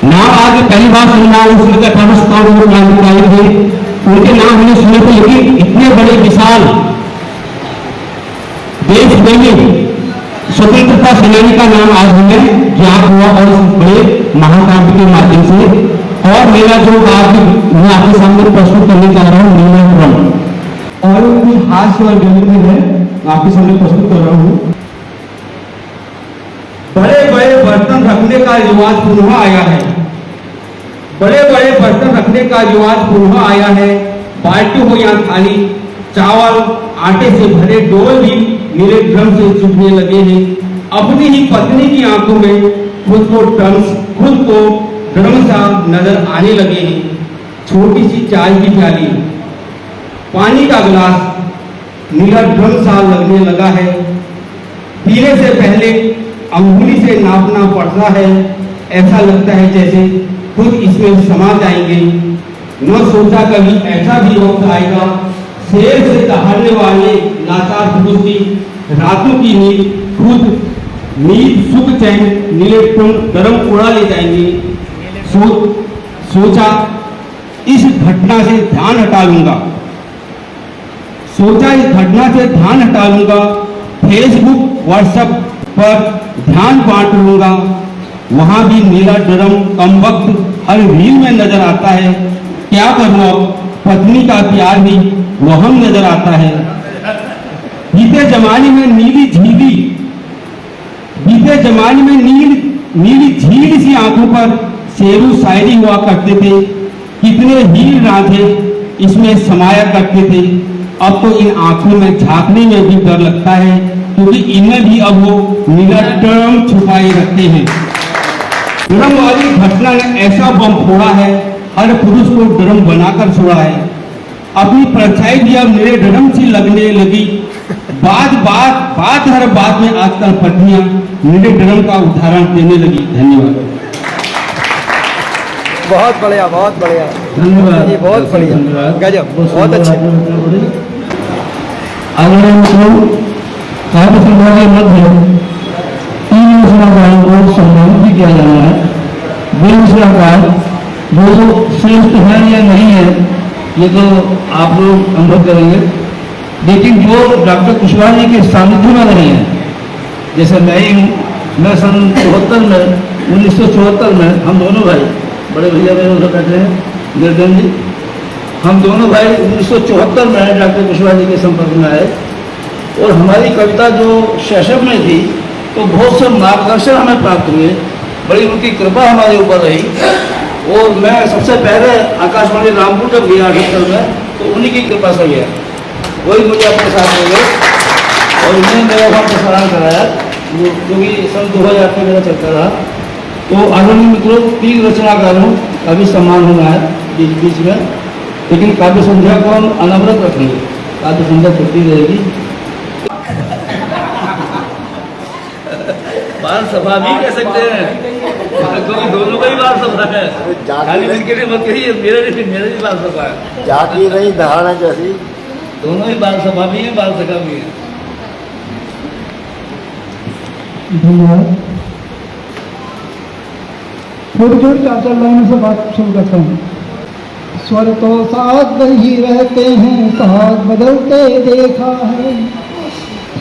नाम आज पहली बार सुन रहा हूं। उसमें 1857 क्रांतिकारी थे, उनके नाम हमने सुने थे, लेकिन इतने बड़े विशाल देश प्रेमी स्वतंत्रता सेनानी का नाम आज हमें ज्ञात हुआ और इस बड़े महाकाव्य के माध्यम से। और मेरा जो आज मैं आपके सामने प्रस्तुत करने जा रहा हूँ नीलाक्रम, और उनकी हास्य और व्यंग्य है आपके सामने प्रस्तुत कर रहा हूँ। बड़े बड़े बर्तन रखने का रिवाज पुनः आया है, बड़े बड़े बर्तन रखने का रिवाज पुनः आया है। बाल्टी हो या थाली, चावल आटे से भरे डोल भी मेरे ड्रम से चुभने लगे हैं। अपनी ही पत्नी की आंखों में खुद को ड्रम सा नजर आने लगे हैं। छोटी सी चाय की प्याली, पानी का गिलास नीला ड्रम सा लगने लगा है। पीने से पहले अंगुली से नापना पड़ता है, ऐसा लगता है जैसे खुद इसमें समा जाएंगे। न सोचा कभी ऐसा भी वक्त आएगा, शेर से दहाड़ने वाले लाचार पुरुष की रातों की नींद सुख चैन नीले टुन गरम उड़ा ले जाएंगे। सोचा इस घटना से ध्यान हटा लूंगा, फेसबुक व्हाट्सएप पर ध्यान बांट लूंगा। वहां भी नीला ड्रम कम वक्त हर रील में नजर आता है। क्या करूं अब, पत्नी का प्यार भी वहम नजर आता है। बीते जमाने में नीली झील सी आंखों पर शेरू शायरी हुआ करते थे। कितने हीर रांझे इसमें समाया करते थे। अब तो इन आंखों में झांकने में भी डर लगता है, क्योंकि इनमें भी अब वो नीला ड्रम छुपाए रखते हैं। ड्रम वाली घटना ने ऐसा बम फोड़ा है, हर पुरुष को ड्रम बनाकर छोड़ा है। अपनी परछाई भी अब नीले ड्रम सी लगने लगी। हर बात में आजकल पत्नियां नीले ड्रम का उदाहरण देने लगी। धन्यवाद। बहुत बढ़िया, बहुत बढ़िया, धन्यवाद जी, बहुत बढ़िया, गजब, बहुत अच्छे। काव्य संग्रह के मध्य 3 रचनाकारों को सम्मानित भी किया जाना है। वे रचनाकार जो श्रेष्ठ है या नहीं है ये तो आप लोग अनुभव करेंगे, लेकिन जो डॉक्टर कुशवाहा जी के सानिध्य में नहीं है, जैसे मैं ही हूँ। मैं सन 1974 में हम दोनों भाई, बड़े भैया मेरे उधर बैठे हैं गिरधन जी, हम दोनों भाई 1974 में डॉक्टर कुशवाहा जी के संपर्क में आए और हमारी कविता जो शैशव में थी तो बहुत से मार्गदर्शन हमें प्राप्त हुए, बड़ी उनकी कृपा हमारे ऊपर रही। और मैं सबसे पहले आकाशवाणी रामपुर जब गया 78 में तो उन्हीं की कृपा से गया, वही मुझे अपने साथ ले गए और उन्होंने मेरा वहाँ प्रसारण कराया, क्योंकि सन 2000 में मेरा चलता रहा। तो आदरणीय मित्रों, 3 रचनाकारों का भी सम्मान होना है बीच में, लेकिन काव्य संध्या को हम अनवरत रखेंगे, काव्य संध्या चलती रहेगी। बाल सभा भी कह सकते हैं, क्योंकि दोनों का ही बाल सभा है। खाली मिलके भी मत कहिए, मेरा भी बाल सभा है। जाती रही धारणा जैसी, दोनों ही बाल सभा भी है, बाल सभा भी है। धन्यवाद। थोड़ी 4 लाइनों से बात शुरू करता हूँ। स्वर तो साथ ही रहते हैं, साथ बदलते देखा है।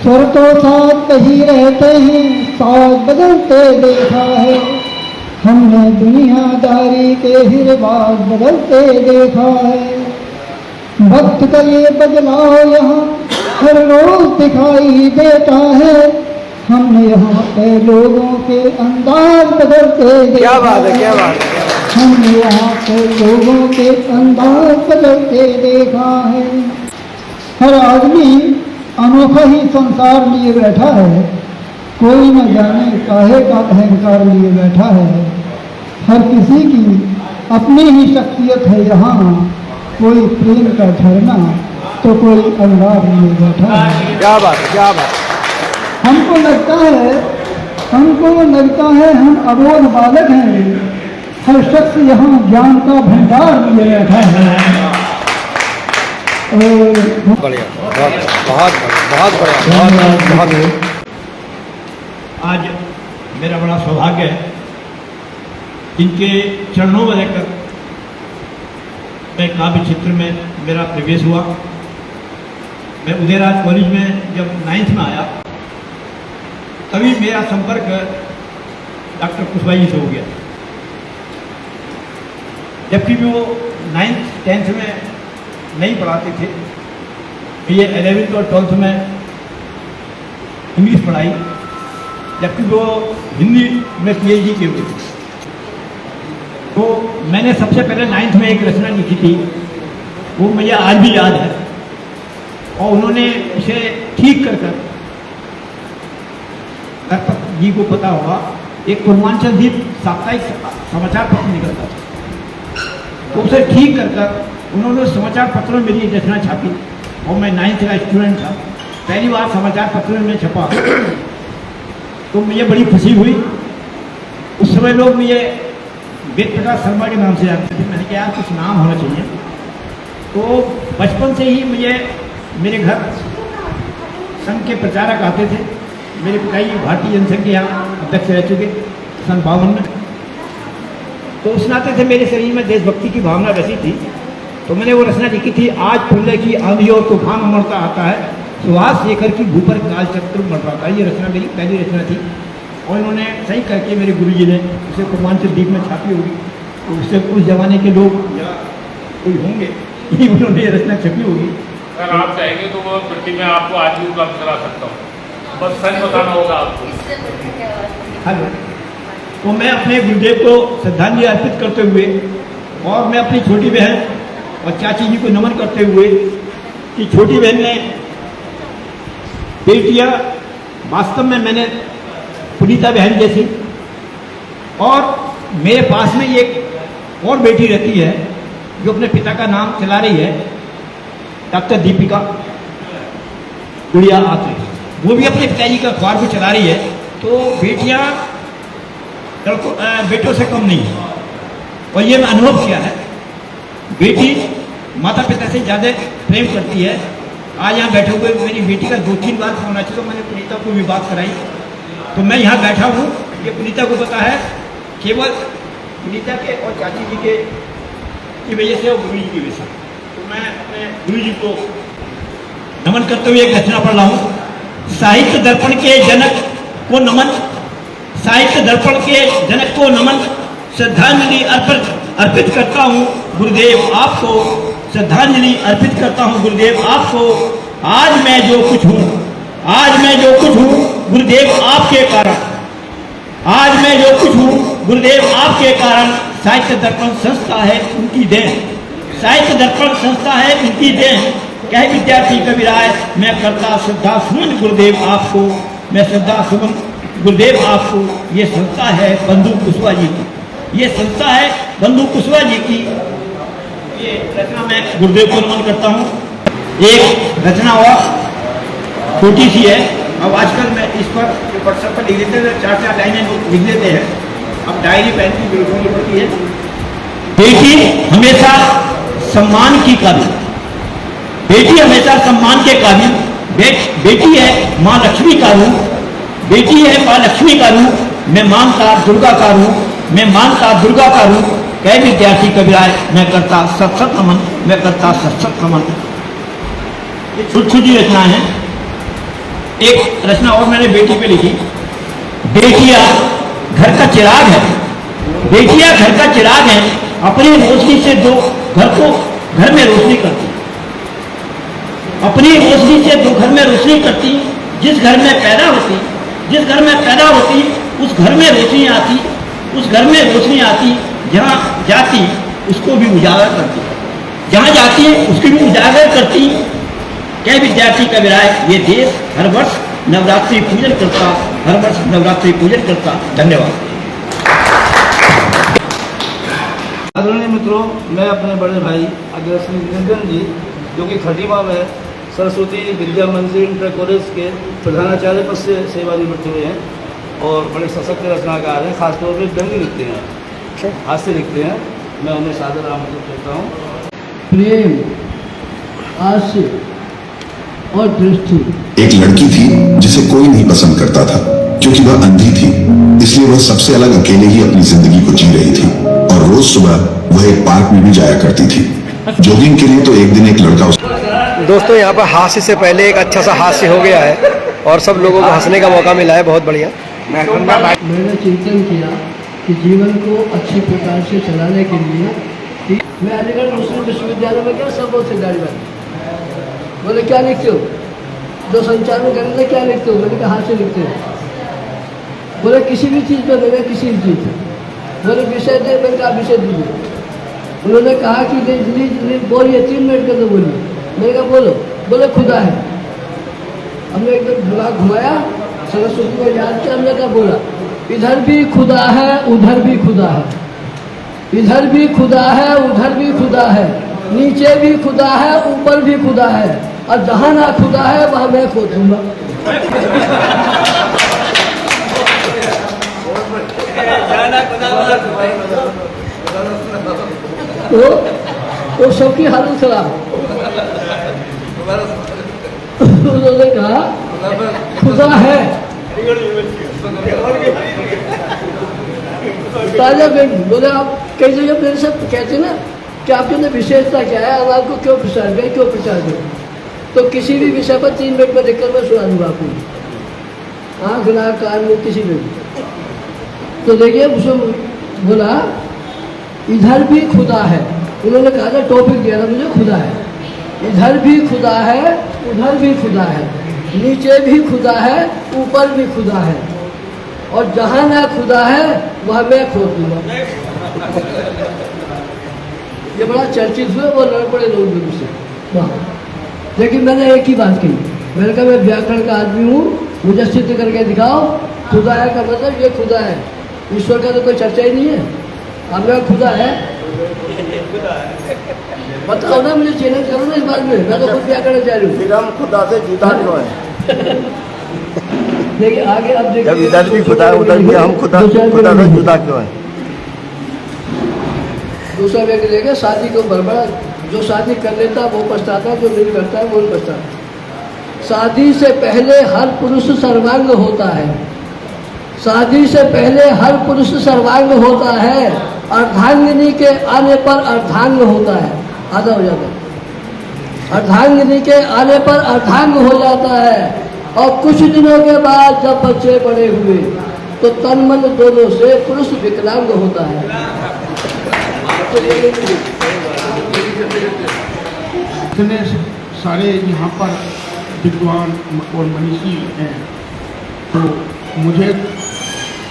स्वर तो साथ ही रहते हैं, साथ बदलते देखा है। हमने दुनियादारी के ही रिवाज बदलते देखा है। वक्त का ये बदलाव यहाँ हर रोज दिखाई देता है। हमने यहाँ पे लोगों के अंदाज बदलते देखा। क्या बात है, क्या बात है। हमने यहाँ पे लोगों के अंदाज बदलते देखा है। हर आदमी अनोखा ही संसार लिए बैठा है, कोई न जाने काहे का अहंकार लिए बैठा है। हर किसी की अपनी ही शख्सियत है यहाँ, कोई प्रेम का झरना तो कोई अनुराग लिए बैठा है। क्या बात है, क्या बात है। हमको लगता है हम अबोध बालक हैं। हर शख्स यहाँ ज्ञान का भंडार लिए बैठा है। बढ़िया, बहुत बढ़िया। आज मेरा बड़ा सौभाग्य है इनके चरणों में रहकर मैं काव्य क्षेत्र में मेरा प्रवेश हुआ। मैं उदयराज कॉलेज में जब 9th में आया तभी मेरा संपर्क डॉक्टर कुशवाहा जी से हो गया, जबकि वो 9th 10th में नहीं पढ़ाते थे। ये 11th और 12th में इंग्लिश पढ़ाई, जबकि वो हिंदी में PhD किए हुए थे। तो मैंने सबसे पहले 9th में एक रचना लिखी थी, वो मुझे आज भी याद है, और उन्होंने इसे ठीक कर जी को पता होगा, एक पूर्वांचल द्वीप साप्ताहिक समाचार पत्र निकलता था, तो उसे ठीक कर उन्होंने समाचार पत्रों में मेरी रचना छापी और मैं 9th का स्टूडेंट था। पहली बार समाचार पत्रों में छपा तो मुझे बड़ी खुशी हुई। उस समय लोग मुझे वेद प्रकाश शर्मा के नाम से जानते थे। मैंने कहा यार कुछ नाम होना चाहिए। तो बचपन से ही मुझे मेरे घर संघ के प्रचारक आते थे। मेरे पिताजी भारतीय जनसंघ के यहाँ अध्यक्ष रह चुके सन 52 में। तो उस नाते से मेरे शरीर में देशभक्ति की भावना बसी थी। तो मैंने वो रचना लिखी थी, आज फुल्ले की आंधी और तूफान उमड़ता आता है, सुहास शेखर की भूपर काल चक्र मंडराता है। ये रचना मेरी पहली रचना थी और इन्होंने सही करके मेरे गुरुजी ने उसे पूर्वांचल द्वीप में छापी होगी। तो उससे उस जमाने के लोग या कोई होंगे ये उन्होंने ये रचना छपी होगी। अगर आप चाहेंगे तो वो मिट्टी में आपको आज भी उपलब्ध करा सकता हूँ, बस सच बताना होगा आपको। हेलो, तो मैं अपने गुरुदेव को श्रद्धांजलि अर्पित करते हुए और मैं अपनी छोटी बहन और चाची जी को नमन करते हुए कि छोटी बहन ने बेटियां वास्तव में मैंने पुनीता बहन जैसी, और मेरे पास में एक और बेटी रहती है जो अपने पिता का नाम चला रही है, डॉक्टर दीपिका गुड़िया आत्रे। वो भी अपने पिताजी का अखबार को चला रही है। तो बेटियां बेटों से कम नहीं है और ये मैं अनुभव किया है। बेटी माता पिता से ज़्यादा प्रेम करती है। आज यहाँ बैठे हुए मेरी बेटी का 2-3 बार फोन आ चुका। मैंने पुनीता को भी बात कराई। तो मैं यहाँ बैठा हूँ, ये पुनीता को पता है, केवल पुनीता के और चाची जी के की वजह से और गुरु जी की वजह से। तो मैं अपने गुरु जी को नमन करते हुए एक रचना पढ़ रहा हूँ। साहित्य दर्पण के जनक को नमन, साहित्य दर्पण के जनक को नमन, श्रद्धांजलि अर्पित करता हूँ गुरुदेव आपको, श्रद्धांजलि अर्पित करता हूँ गुरुदेव आपको। आज मैं जो कुछ हूँ, आज मैं जो कुछ हूँ गुरुदेव आपके कारण, आज मैं जो कुछ हूँ गुरुदेव आपके कारण। साहित्य दर्पण संस्था है उनकी देन, साहित्य दर्पण संस्था है उनकी देन। कहे विद्यार्थी कविराय मैं करता श्रद्धा सुमन गुरुदेव आपको, मैं श्रद्धा सुमन गुरुदेव आपको। ये संस्था है बंधु कुशवाहा जी की, ये संस्था है बंधु कुशवाहा जी की। ये रचना मैं गुरुदेव को नमन करता हूँ। एक रचना और छोटी सी है। अब आजकल मैं इस पर व्हाट्सएप पर लिख देते हैं, 4-4 लाइनें लिख देते हैं। अब डायरी पेन की जरूरत पड़ती है। बेटी हमेशा सम्मान की काबिल, बेटी हमेशा सम्मान के काबिल। बेटी है माँ लक्ष्मी का रूप, बेटी है माँ लक्ष्मी का रूप। मैं मानता दुर्गा का रूप, मैं मानता दुर्गा का रूप। कई विद्यार्थी कविराय मैं करता सत नमन, मैं करता सत नमन। ये छोटी रचना है। एक रचना और मैंने बेटी पे लिखी। बेटियां घर का चिराग है, बेटियां घर का चिराग है, अपनी रोशनी से दो घर में रोशनी करती, अपनी रोशनी से दो घर में रोशनी करती। जिस घर में पैदा होती, जिस घर में पैदा होती उस घर में रोशनी आती, उस घर में रोशनी आती। जहाँ जाती उसको भी उजागर करती, जहाँ जाती है उसको भी उजागर करती। कई विद्यार्थी कविराय ये देश हर वर्ष नवरात्रि पूजन करता, हर वर्ष नवरात्रि पूजन करता। धन्यवाद। आदरणीय मित्रों, मैं अपने बड़े भाई अग्रश्री निरंजन जी जो कि खटीमा में सरस्वती विद्या मंदिर इंटर कॉलेज के प्रधानाचार्य पद से सेवानिवृत्त हुए हैं और बड़े सशक्त रचनाकार हैं। खासतौर पर व्यंग्य लिखते हैं, हास्य लिखते हैं। मैं उन्हें सादर आमंत्रित करता हूँ। प्रेम, आशय और दृष्टि। एक लड़की थी जिसे कोई नहीं पसंद करता था क्योंकि वह अंधी थी, इसलिए वह सबसे अलग अकेले ही अपनी जिंदगी को जी रही थी और रोज सुबह वह एक पार्क में भी जाया करती थी जॉगिंग के लिए। तो एक दिन एक लड़का दोस्तों यहाँ पर हास्य से पहले एक अच्छा सा हास्य हो गया है और सब लोगों को हंसने का मौका मिला है। बहुत बढ़िया। मैंने चिंतन किया कि जीवन को अच्छी प्रकार से चलाने के लिए मैं अलीगढ़ मुस्लिम विश्वविद्यालय में गया। सब से गाड़ी बात बोले क्या लिखते हो, जो संचालन करने से क्या लिखते हो, मैंने कहा हाथ से लिखते हो। बोले किसी भी चीज़ पर देवे, किसी भी चीज़ पर। बोले विषय दे, मैंने कहा विषय दीजिए। उन्होंने कहा कि बोलिए 3 मिनट के अंदर बोलिए। मैंने कहा बोलो। बोले खुदा है। हमने एकदम दिमाग घुमाया, सरस्वती को याद किया। हमने कहा बोला इधर भी खुदा है, उधर भी खुदा है। इधर भी खुदा है, उधर भी खुदा है, नीचे भी खुदा है, ऊपर भी खुदा है, और जहाँ ना खुदा है वहाँ मैं खो दूंगा। तो सबकी हालत खराब। उन्होंने कहा खुदा है, ताजा बेटी बोले आप कई जगह मेरे से कहते ना कि आपके अंदर विशेषता क्या है, अब आपको क्यों प्रचार करें, क्यों प्रचार करें। तो किसी भी विषय पर 3 मिनट में देखकर मैं सुना दूंगा आपको, आँख नाक कान में किसी में भी। तो देखिए उसको बोला इधर भी खुदा है, उन्होंने कहा था टॉपिक दिया था मुझे खुदा है, इधर भी खुदा है, उधर भी खुदा है, नीचे भी खुदा है, ऊपर भी खुदा है, और जहाँ ना खुदा है वह मैं खो दूंगा। ये बड़ा चर्चित हुआ, वो लड़ पड़े लोग मेरे से वाह। लेकिन मैंने एक ही बात कही, मैंने कहा मैं व्याकरण का आदमी हूँ, मुझे सिद्ध करके दिखाओ खुदा है का मतलब ये खुदा है, ईश्वर का तो कोई चर्चा ही नहीं है। अब मेरा खुदा है बताओ ना, मुझे चैलेंज करो ना इस बात में, मैं तो खुद व्याकरण चाह रही हूँ। फिर हम खुदा से जुदा क्यों है? देखिए आगे अब देखिए, जब इधर भी खुदा है उधर भी हम खुदा से जुदा क्यों है? दूसरा व्यक्ति देखे शादी को बड़बड़ा, जो शादी कर लेता वो पछताता, जो नहीं करता है वो नहीं पछताता। शादी से पहले हर पुरुष सर्वांग होता है, शादी से पहले हर पुरुष सर्वांग होता है, अर्धांगिनी के आने पर अर्धांग होता है, आधा हो जाता है। अर्धांगिनी के आने पर अर्धांग हो जाता है, और कुछ दिनों के बाद जब बच्चे बड़े हुए तो तन मन दोनों से पुरुष विकलांग होता है। इतने सारे यहाँ पर विद्वान और मनीषी हैं, तो मुझे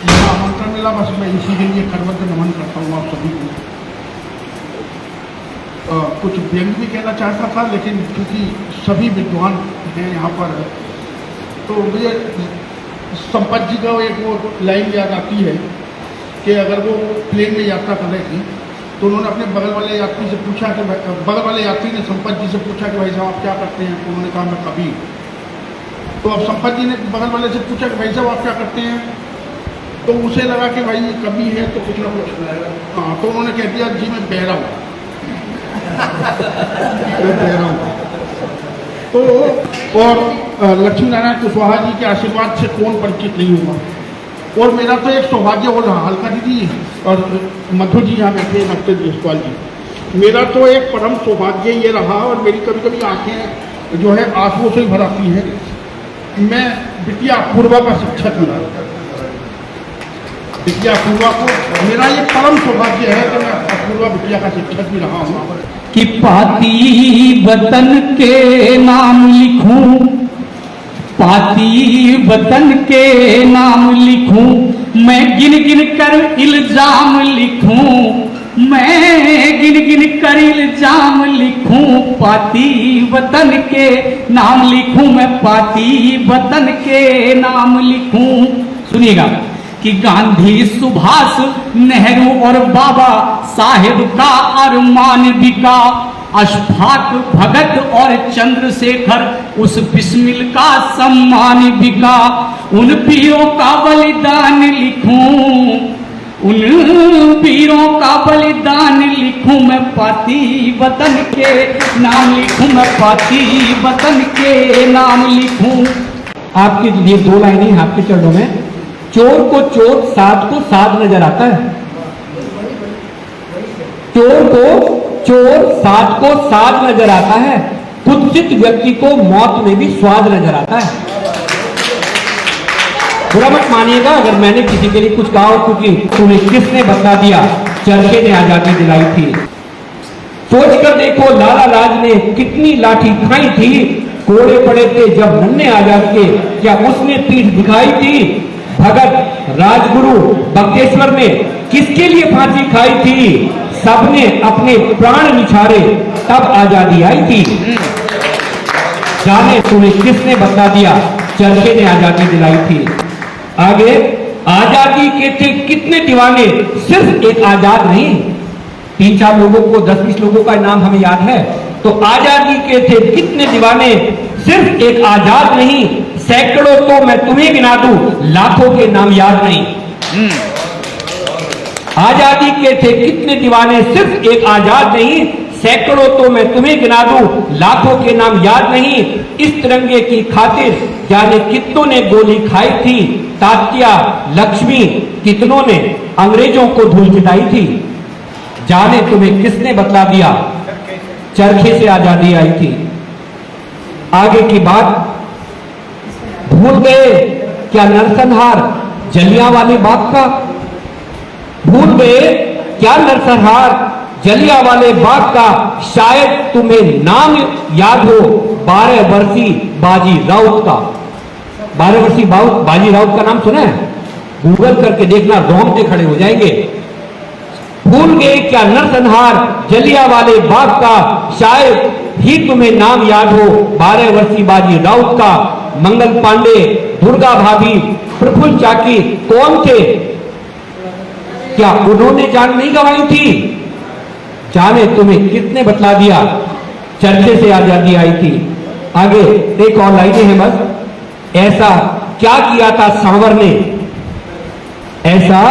यहाँ आमंत्रण मिला, बस मैं इसी के लिए करवत नमन करता हूँ आप सभी को। कुछ व्यंग भी कहना चाहता था, लेकिन क्योंकि सभी विद्वान हैं यहाँ पर, तो मुझे संपत जी का एक वो लाइन याद आती है कि अगर वो प्लेन में यात्रा कर रहे थे तो उन्होंने अपने बगल वाले यात्री से पूछा कि बगल वाले यात्री ने संपत जी से पूछा कि भाई साहब आप क्या करते हैं, तो उन्होंने कहा मैं कबीर। तो अब संपत जी ने बगल वाले से पूछा कि भाई साहब आप क्या करते हैं, तो उसे लगा कि भाई ये कभी है तो कुछ ना कुछ, हाँ, तो उन्होंने कह दिया जी मैं बहरा हूँ। मैं बहरा हूँ। तो और लक्ष्मी नारायण कुशवाहा जी के आशीर्वाद से कौन परिचित नहीं होगा। और मेरा तो एक सौभाग्य हो रहा, हल्का दीदी और मधु जी यहाँ बैठे डॉक्टर जसपाल जी, मेरा तो एक परम सौभाग्य ये रहा, और मेरी कभी कभी आंखें जो है आंसुओं से भर आती हैं। मैं बिटिया अपूर्वा का शिक्षक मिला, बिटिया अपूर्वा को मेरा ये परम सौभाग्य है कि मैं अपूर्वा बिटिया का शिक्षक भी रहा हूँ। कि पाती वतन के नाम लिखूं, पाती वतन के नाम लिखूं, मैं गिन गिन कर इल्जाम लिखूं, मैं गिन गिन कर इल्जाम लिखूं, पाती वतन के नाम लिखूं, मैं पाती वतन के नाम लिखूं। सुनिएगा कि गांधी, सुभाष, नेहरू और बाबा साहेब का अरमान बिका, अशफाक, भगत और चंद्रशेखर उस बिस्मिल का सम्मान बिका, उन वीरों का बलिदान लिखूं, उन वीरों का बलिदान लिखूं, मैं पाती वतन के नाम लिखूं, मैं पाती वतन के नाम लिखूं। आपके लिए 2 लाइनें आपके चरणों में। चोर को चोर, साध को साध नजर आता है, चोर को चोर, साध को साध नजर आता है, कुत्सित व्यक्ति को मौत में भी स्वाद नजर आता है। बुरा मत मानिएगा अगर मैंने किसी के लिए कुछ कहा हो, क्योंकि तुम्हें किसने बता दिया, चरखे ने आजादी दिलाई थी। सोच कर देखो लाला लाज ने कितनी लाठी खाई थी, कोड़े पड़े थे जब नन्हे आजाद के, क्या उसने पीठ दिखाई थी। भगत, राजगुरु, बक्तेश्वर ने किसके लिए फांसी खाई थी, सबने अपने प्राण निछारे तब आजादी आई थी। जाने तुम्हें किसने बता दिया, चरखे ने आजादी दिलाई थी। आगे, आजादी के थे कितने दीवाने, सिर्फ एक आजाद नहीं, 3-4 लोगों को, 10-20 लोगों का नाम हमें याद है। तो आजादी के थे कितने दीवाने, सिर्फ एक आजाद नहीं, सैकड़ों तो मैं तुम्हें गिना दूं, लाखों के नाम याद नहीं। आजादी के थे कितने दीवाने, सिर्फ एक आजाद नहीं, सैकड़ों तो मैं तुम्हें गिना दूं, लाखों के नाम याद नहीं। इस तिरंगे की खातिर जाने कितनों ने गोली खाई थी, तात्या, लक्ष्मी, कितनों ने अंग्रेजों को धूल चिताई थी। जाने तुम्हें किसने बतला दिया, चरखे से आजादी आई थी। आगे की बात भूल गए क्या नरसंहार जलियांवाले बाग का, भूल गए क्या नरसंहार जलियांवाले बाग का, शायद तुम्हें नाम याद हो 12 वर्षीय बाजी राउत का। 12 वर्षीय बाजी राउत का नाम सुना है? गूगल करके देखना, रोंगटे खड़े हो जाएंगे। भूल गए क्या नरसंहार जलियांवाले बाग का, शायद ही तुम्हें नाम याद हो 12 वर्षीय बाजी राउत का। मंगल पांडे, दुर्गा भाभी, प्रफुल्ल चाकी कौन थे, क्या उन्होंने जान नहीं गंवाई थी? जाने तुम्हें किसने बतला दिया, चरखे से आजादी आई थी। आगे एक और लाइनें हैं बस। ऐसा क्या किया था सांवर ने, ऐसा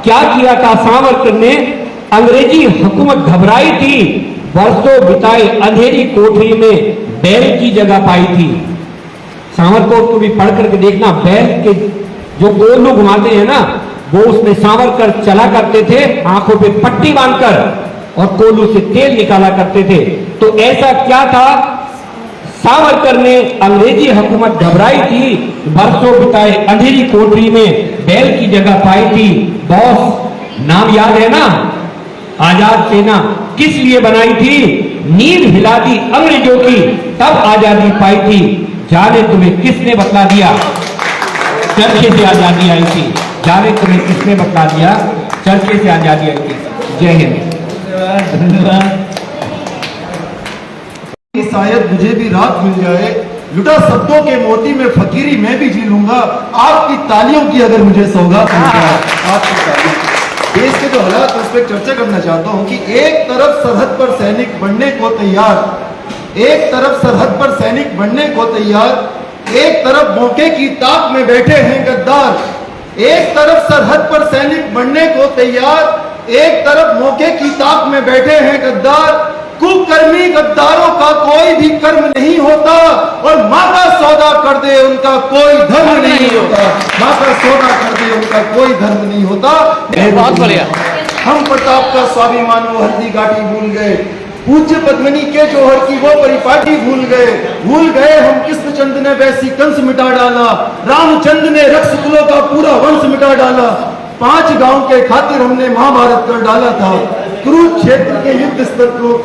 क्या किया था सावरकर ने, अंग्रेजी हुकूमत घबराई थी, वर्षों बिताए अंधेरी कोठरी में बैल की जगह पाई थी। सावरकर को भी पढ़ करके देखना, बैल के जो कोल्हू घुमाते हैं ना, वो उसमें सावरकर चला करते थे, आंखों पे पट्टी बांधकर, और कोल्हू से तेल निकाला करते थे। तो ऐसा क्या था, सावरकर ने अंग्रेजी हुकूमत घबराई थी, बरसों बिताए अंधेरी कोठरी में बैल की जगह पाई थी। बॉस नाम याद है ना, आजाद सेना किस लिए बनाई थी, नींद हिला दी अंग्रेजों की, तब आजादी पाई थी। जाने तुम्हें किसने बतला दिया, चरखे से आजादी आई थी। जाने तुम्हें किसने बतला दिया, चरखे से आजादी आई थी। जय हिंद। धन्यवाद। शायद मुझे भी रात मिल जाए, लुटा शब्दों के मोती में फकीरी मैं भी जी लूंगा, आपकी तालियों की अगर मुझे सौगात मिल जाए, आपकी तालियों। देश के जो हालात उस पर चर्चा करना चाहता हूं कि एक तरफ सरहद पर सैनिक बनने को तैयार, एक तरफ सरहद पर सैनिक बनने को तैयार, एक तरफ मौके की ताक में बैठे हैं गद्दार। एक तरफ सरहद पर सैनिक बनने को तैयार, एक तरफ मौके की ताक में बैठे हैं गद्दार। कुकर्मी गद्दारों का कोई भी कर्म नहीं होता, और माँ का सौदा कर दे उनका कोई धर्म नहीं होता। माँ का सौदा कर दे उनका कोई धर्म नहीं होता। बहुत बढ़िया। हम प्रताप का स्वाभिमान वो हल्दी घाटी भूल गए, पूज्य पद्मिनी के जौहर की वो परिपाटी भूल गए हम कृष्णचंद्र ने वैसी कंस मिटा डाला, रामचंद्र ने रक्ष कुलों का पूरा वंश मिटा डाला। 5 गांव के खातिर हमने महाभारत कर डाला था, कुरुक्षेत्र के युद्ध स्तर को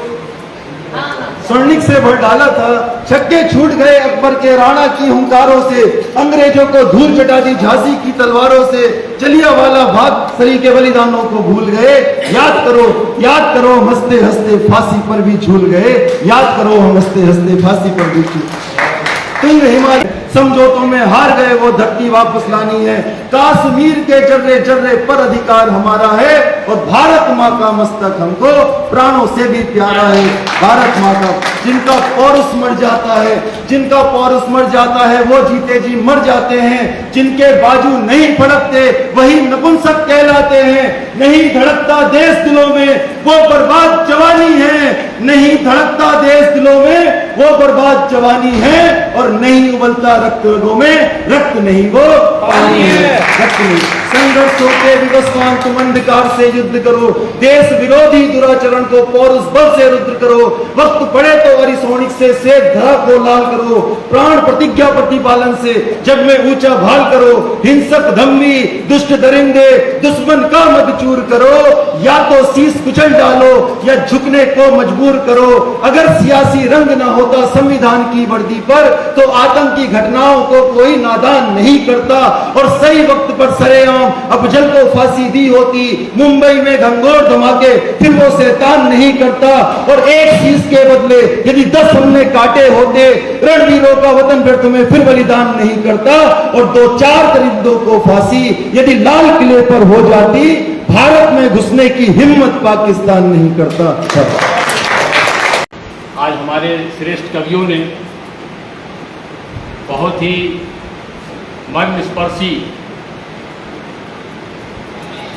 स्वर्णिक से भर डाला था। छक्के छूट गए अकबर के राणा की हुंकारों से, अंग्रेजों को धूल चटा दी झांसी की तलवारों से। जलियांवाला बाग सरी के बलिदानों को भूल गए, याद करो हम हंसते हंसते फांसी पर भी झूल गए, याद करो हम हंसते हंसते फांसी पर भी झूल। तुंग हिमालय समझौतों में हार गए, वो धरती वापस लानी है। काश्मीर के जर्रे जर्रे पर अधिकार हमारा है, और भारत माँ का मस्तक हमको प्राणों से भी प्यारा है। भारत माँ का जिनका पौरुष मर जाता है, जिनका पौरुष मर जाता है, वो जीते जी मर जाते हैं। जिनके बाजू नहीं फड़कते वही नपुंसक कहलाते हैं। नहीं धड़कता देश दिलों में वो बर्बाद जवानी है, नहीं धड़कता देश दिलों में वो बर्बाद जवानी है, और नहीं उबलता रक्त रगों में रक्त नहीं वो पानी है। रक्त नहीं। संघर्षों के विवस्वान तुम अंधकार से युद्ध करो, देश विरोधी दुराचरण को पौरुष बल से रुद्र करो। वक्त पड़े तो अरिसोनिक से सेठ धरा को लाल करो, प्राण प्रतिज्ञा प्रतिपालन से जग में ऊंचा भाल करो। हिंसक धम्मी दुष्ट दरिंदे दुश्मन का मत चूर करो, या तो शीश कुचल डालो या झुकने को मजबूर करो। अगर सियासी रंग ना होता संविधान की वर्दी पर, तो आतंकी घटनाओं को कोई नादान नहीं करता, और सही वक्त पर सरेआम राम अब जल को फांसी दी होती, मुंबई में घंघोर धमाके फिर वो शैतान नहीं करता। और एक शीश के बदले यदि 10 हमने काटे होते, रणवीरों का वतन फिर तुम्हें फिर बलिदान नहीं करता। और 2-4 दरिंदों को फांसी यदि लाल किले पर हो जाती, भारत में घुसने की हिम्मत पाकिस्तान नहीं करता। आज हमारे श्रेष्ठ कवियों ने बहुत ही मर्मस्पर्शी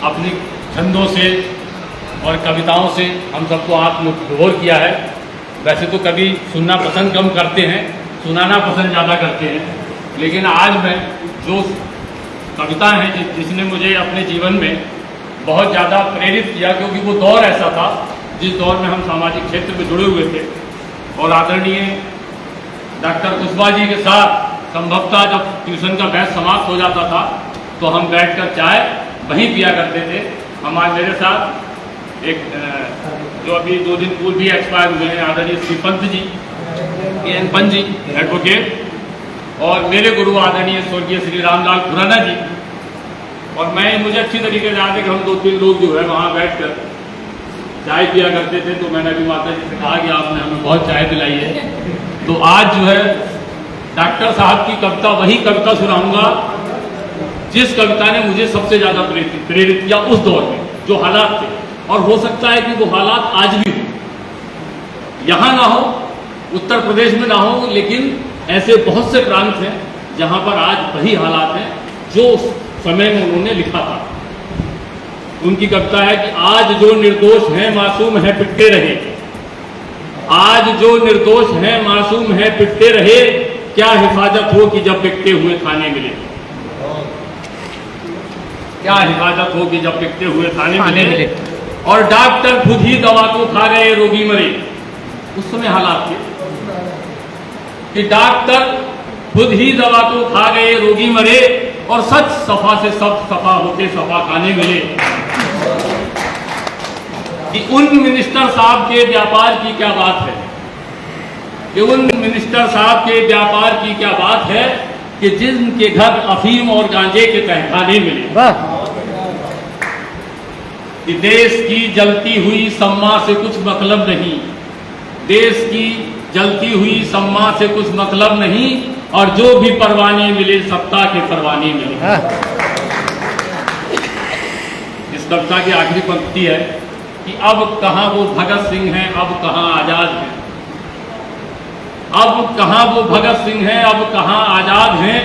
अपनी छंदों से और कविताओं से हम सबको आत्मविभोर किया है। वैसे तो कभी सुनना पसंद कम करते हैं, सुनाना पसंद ज़्यादा करते हैं, लेकिन आज मैं जो कविता है जिसने मुझे अपने जीवन में बहुत ज़्यादा प्रेरित किया, क्योंकि वो दौर ऐसा था जिस दौर में हम सामाजिक क्षेत्र में जुड़े हुए थे और आदरणीय डॉक्टर कुशवाहा जी के साथ संभवतः जब ट्यूशन का बैच समाप्त हो जाता था तो हम बैठकर चाय वहीं पिया करते थे। हमारे मेरे साथ एक जो अभी 2 दिन पूर्व भी एक्सपायर हुए हैं आदरणीय श्री पंत जी, एन पंत जी एडवोकेट, और मेरे गुरु आदरणीय स्वर्गीय श्री रामलाल खुराना जी। और मुझे अच्छी तरीके से याद है कि हम 2-3 लोग जो है वहाँ बैठकर चाय पिया करते थे। तो मैंने अभी माता जी से कहा कि आपने हमें बहुत चाय पिलाई है। तो आज जो है डॉक्टर साहब की कविता, वही कविता सुनाऊंगा जिस कविता ने मुझे सबसे ज़्यादा प्रेरित किया उस दौर में, जो हालात थे। और हो सकता है कि वो हालात आज भी हो, यहाँ ना हो, उत्तर प्रदेश में ना हो, लेकिन ऐसे बहुत से प्रांत हैं जहाँ पर आज वही हालात हैं जो उस समय में उन्होंने लिखा था। उनकी कविता है कि आज जो निर्दोष हैं मासूम हैं पिटते रहे, आज जो निर्दोष हैं मासूम हैं पिटते रहे, क्या हिफाजत हो कि जब बिकते हुए खाने मिले। क्या हिफाजत हो कि जब बिकते हुए खाने मिले। और डॉक्टर खुद ही दवा को खा गए रोगी मरे। उस समय हालात थे कि डॉक्टर खुद ही दवा को खा गए रोगी मरे, और सच सफा से सब सफा होते सफा खाने मिले। कि उन मिनिस्टर साहब के व्यापार की क्या बात है, कि उन मिनिस्टर साहब के व्यापार की क्या बात है कि जिनके घर अफीम और गांजे के तहखाने मिले। कि देश की जलती हुई सम्मा से कुछ मतलब नहीं, देश की जलती हुई सम्मा से कुछ मतलब नहीं, और जो भी परवाने मिले सत्ता के परवाने मिले। इस कविता की आखिरी पंक्ति है कि अब कहाँ वो भगत सिंह हैं, अब कहाँ आजाद हैं। अब कहाँ वो भगत सिंह हैं, अब कहाँ आजाद हैं,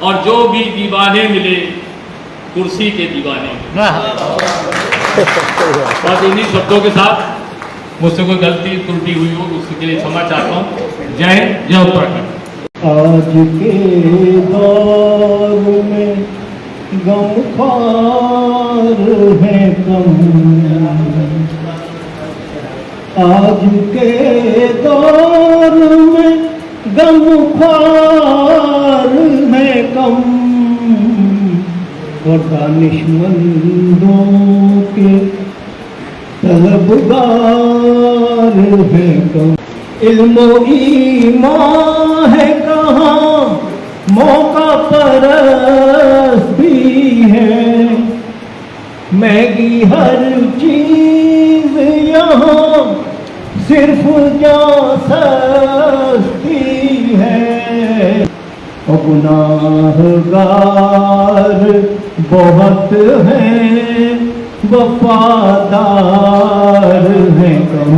और जो भी दीवाने मिले कुर्सी के दीवाने। और इन्हीं शब्दों के साथ मुझसे कोई गलती त्रुटि हुई हो उसके लिए क्षमा चाहता हूँ। जय हिंद, जय उत्तराखंड। आज के दौर में गमख्वार है कम, आज के दौर में गमख्वार है कम, और दानिशमंदों के तलबगार है कम। इल्मो ईमान है कहाँ, मौका परस्ती है, मैगी हर चीज यहाँ सिर्फ जा सकती है। और गुनाहगार बहुत हैं, वफादार हैं कम।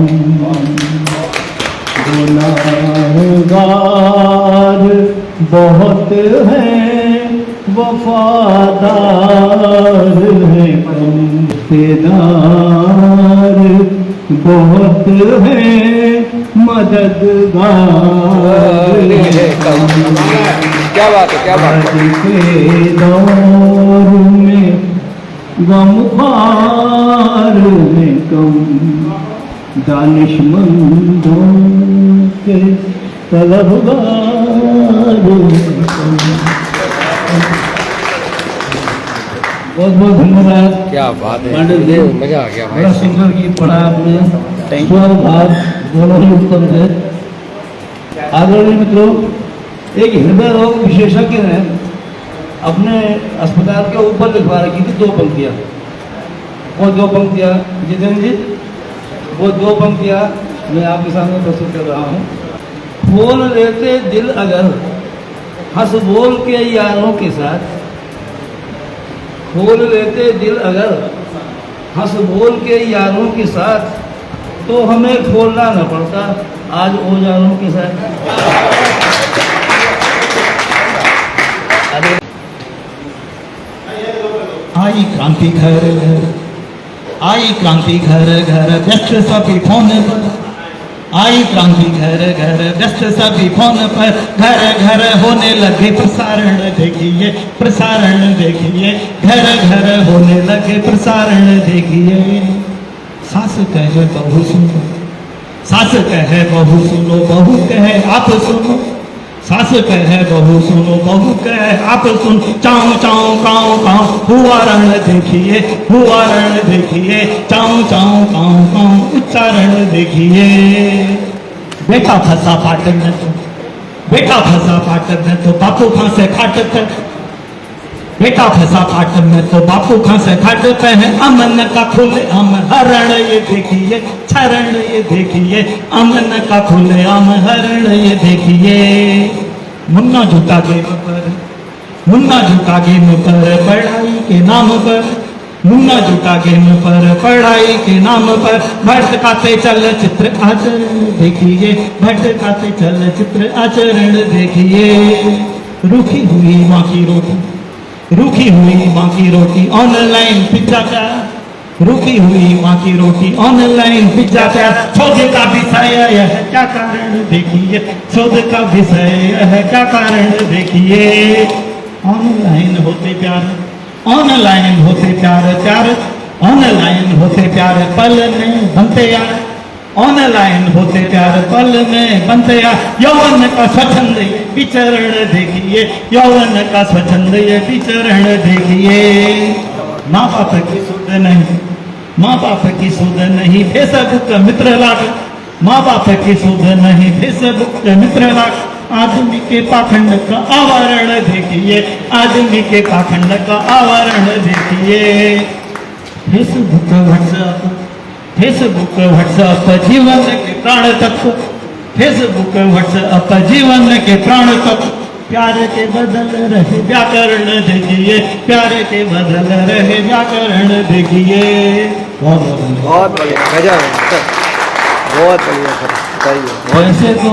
गुनाहगार बहुत हैं, वफादार हैं कम। रिश्तेदार बहुत हैं, मददगार हैं कम। क्या बात है, क्या बात है। के दौर में गमख्वार हैं कम, दानिशमंदों के तलबगार हैं कम। बहुत बहुत धन्यवाद। क्या बात है, मंडल जी, मजा आ गया भाई। बड़ा सुंदर गीत पढ़ा आपने, स्वर भाव दोनों ही उत्तम थे। आदरणीय मित्रों, एक हृदय रोग विशेषज्ञ हैं अपने अस्पताल के ऊपर लिखवा रखी थी 2 पंक्तियाँ। वो 2 पंक्तियाँ जितेंद्र जी, वो 2 पंक्तियाँ मैं आपके सामने प्रस्तुत कर रहा हूँ। खोल लेते दिल अगर हंस बोल के यारों के साथ, खोल लेते दिल अगर हंस बोल के यारों के साथ, तो हमें खोलना न पड़ता आज औजारों के साथ। आई क्रांति घर घर, आई क्रांति घर घर, व्यस्त सभी फोन पर, आई क्रांति घर घर, व्यस्त सभी फोन पर, घर घर होने लगे प्रसारण देखिए, प्रसारण देखिए, घर घर होने लगे प्रसारण देखिए। सास कहे बहू सुनो, सास कहे बहू सुनो, बहू कहे आप सुनो, सास कहे बहू सुनो, बहू कहे आप सुन, चाऊ चाऊ काऊ काऊ हुआ रण देखिए, हुआ रण देखिए, चाऊ चाऊ काऊ काऊ उच्चारण देखिए। बेटा फंसा पाटन में तो, बेटा फंसा पाटन में तो बापू फांसे खाट पे, बेटा फंसा पाटन में तो बापू फांसे खाट पे है। अमन का खुले अम हरण ये देखिए, चरण ये देखिए, अमन का खुले अम हरण ये देखिए। मुन्ना झूठा गेम पर, मुन्ना झूठा गेम पर, पढ़ाई के नाम पर, मुन्ना झूठा गेम पर, पढ़ाई के नाम पर, भटकाते चलचित्र आचरण देखिए, भटकाते चलचित्र आचरण देखिए। रूखी हुई माँ की रोटी, रूखी हुई माँ की रोटी, ऑनलाइन पिज्जा का, रूखी हुई माँ की रोटी, ऑनलाइन पिज्जा का। शोध का विषय यह क्या कारण देखिए, शोध का विषय यह क्या कारण देखिए। ऑनलाइन होते प्यार, ऑनलाइन होते प्यार, प्यार ऑनलाइन होते प्यार पल में बनते यार, ऑनलाइन होते प्यार पल में बनते यार। यौवन का स्वच्छंद ये विचरण देखिए, यौवन का स्वच्छंद ये विचरण देखिए। माँ बाप की सुध नहीं, माँ बाप की सुध नहीं, फेसबुक मित्र लाग, माँ बाप की सुध नहीं, फेसबुक मित्र लाग। आदमी के पाखंड का आवरण देखिए, आदमी के पाखंड का आवरण देखिए। फेसबुक व्हाट्सएप, फेसबुक व्हाट्सएप जीवन के प्राण तत्व, फेसबुक व्हाट्सएप जीवन के प्राण तत्व। प्यार के बदल रहे व्याकरण देखिए, प्यार के बदल रहे व्याकरण देखिए। बहुत बढ़िया, गजब, बहुत बढ़िया सर, बताइए। वैसे तो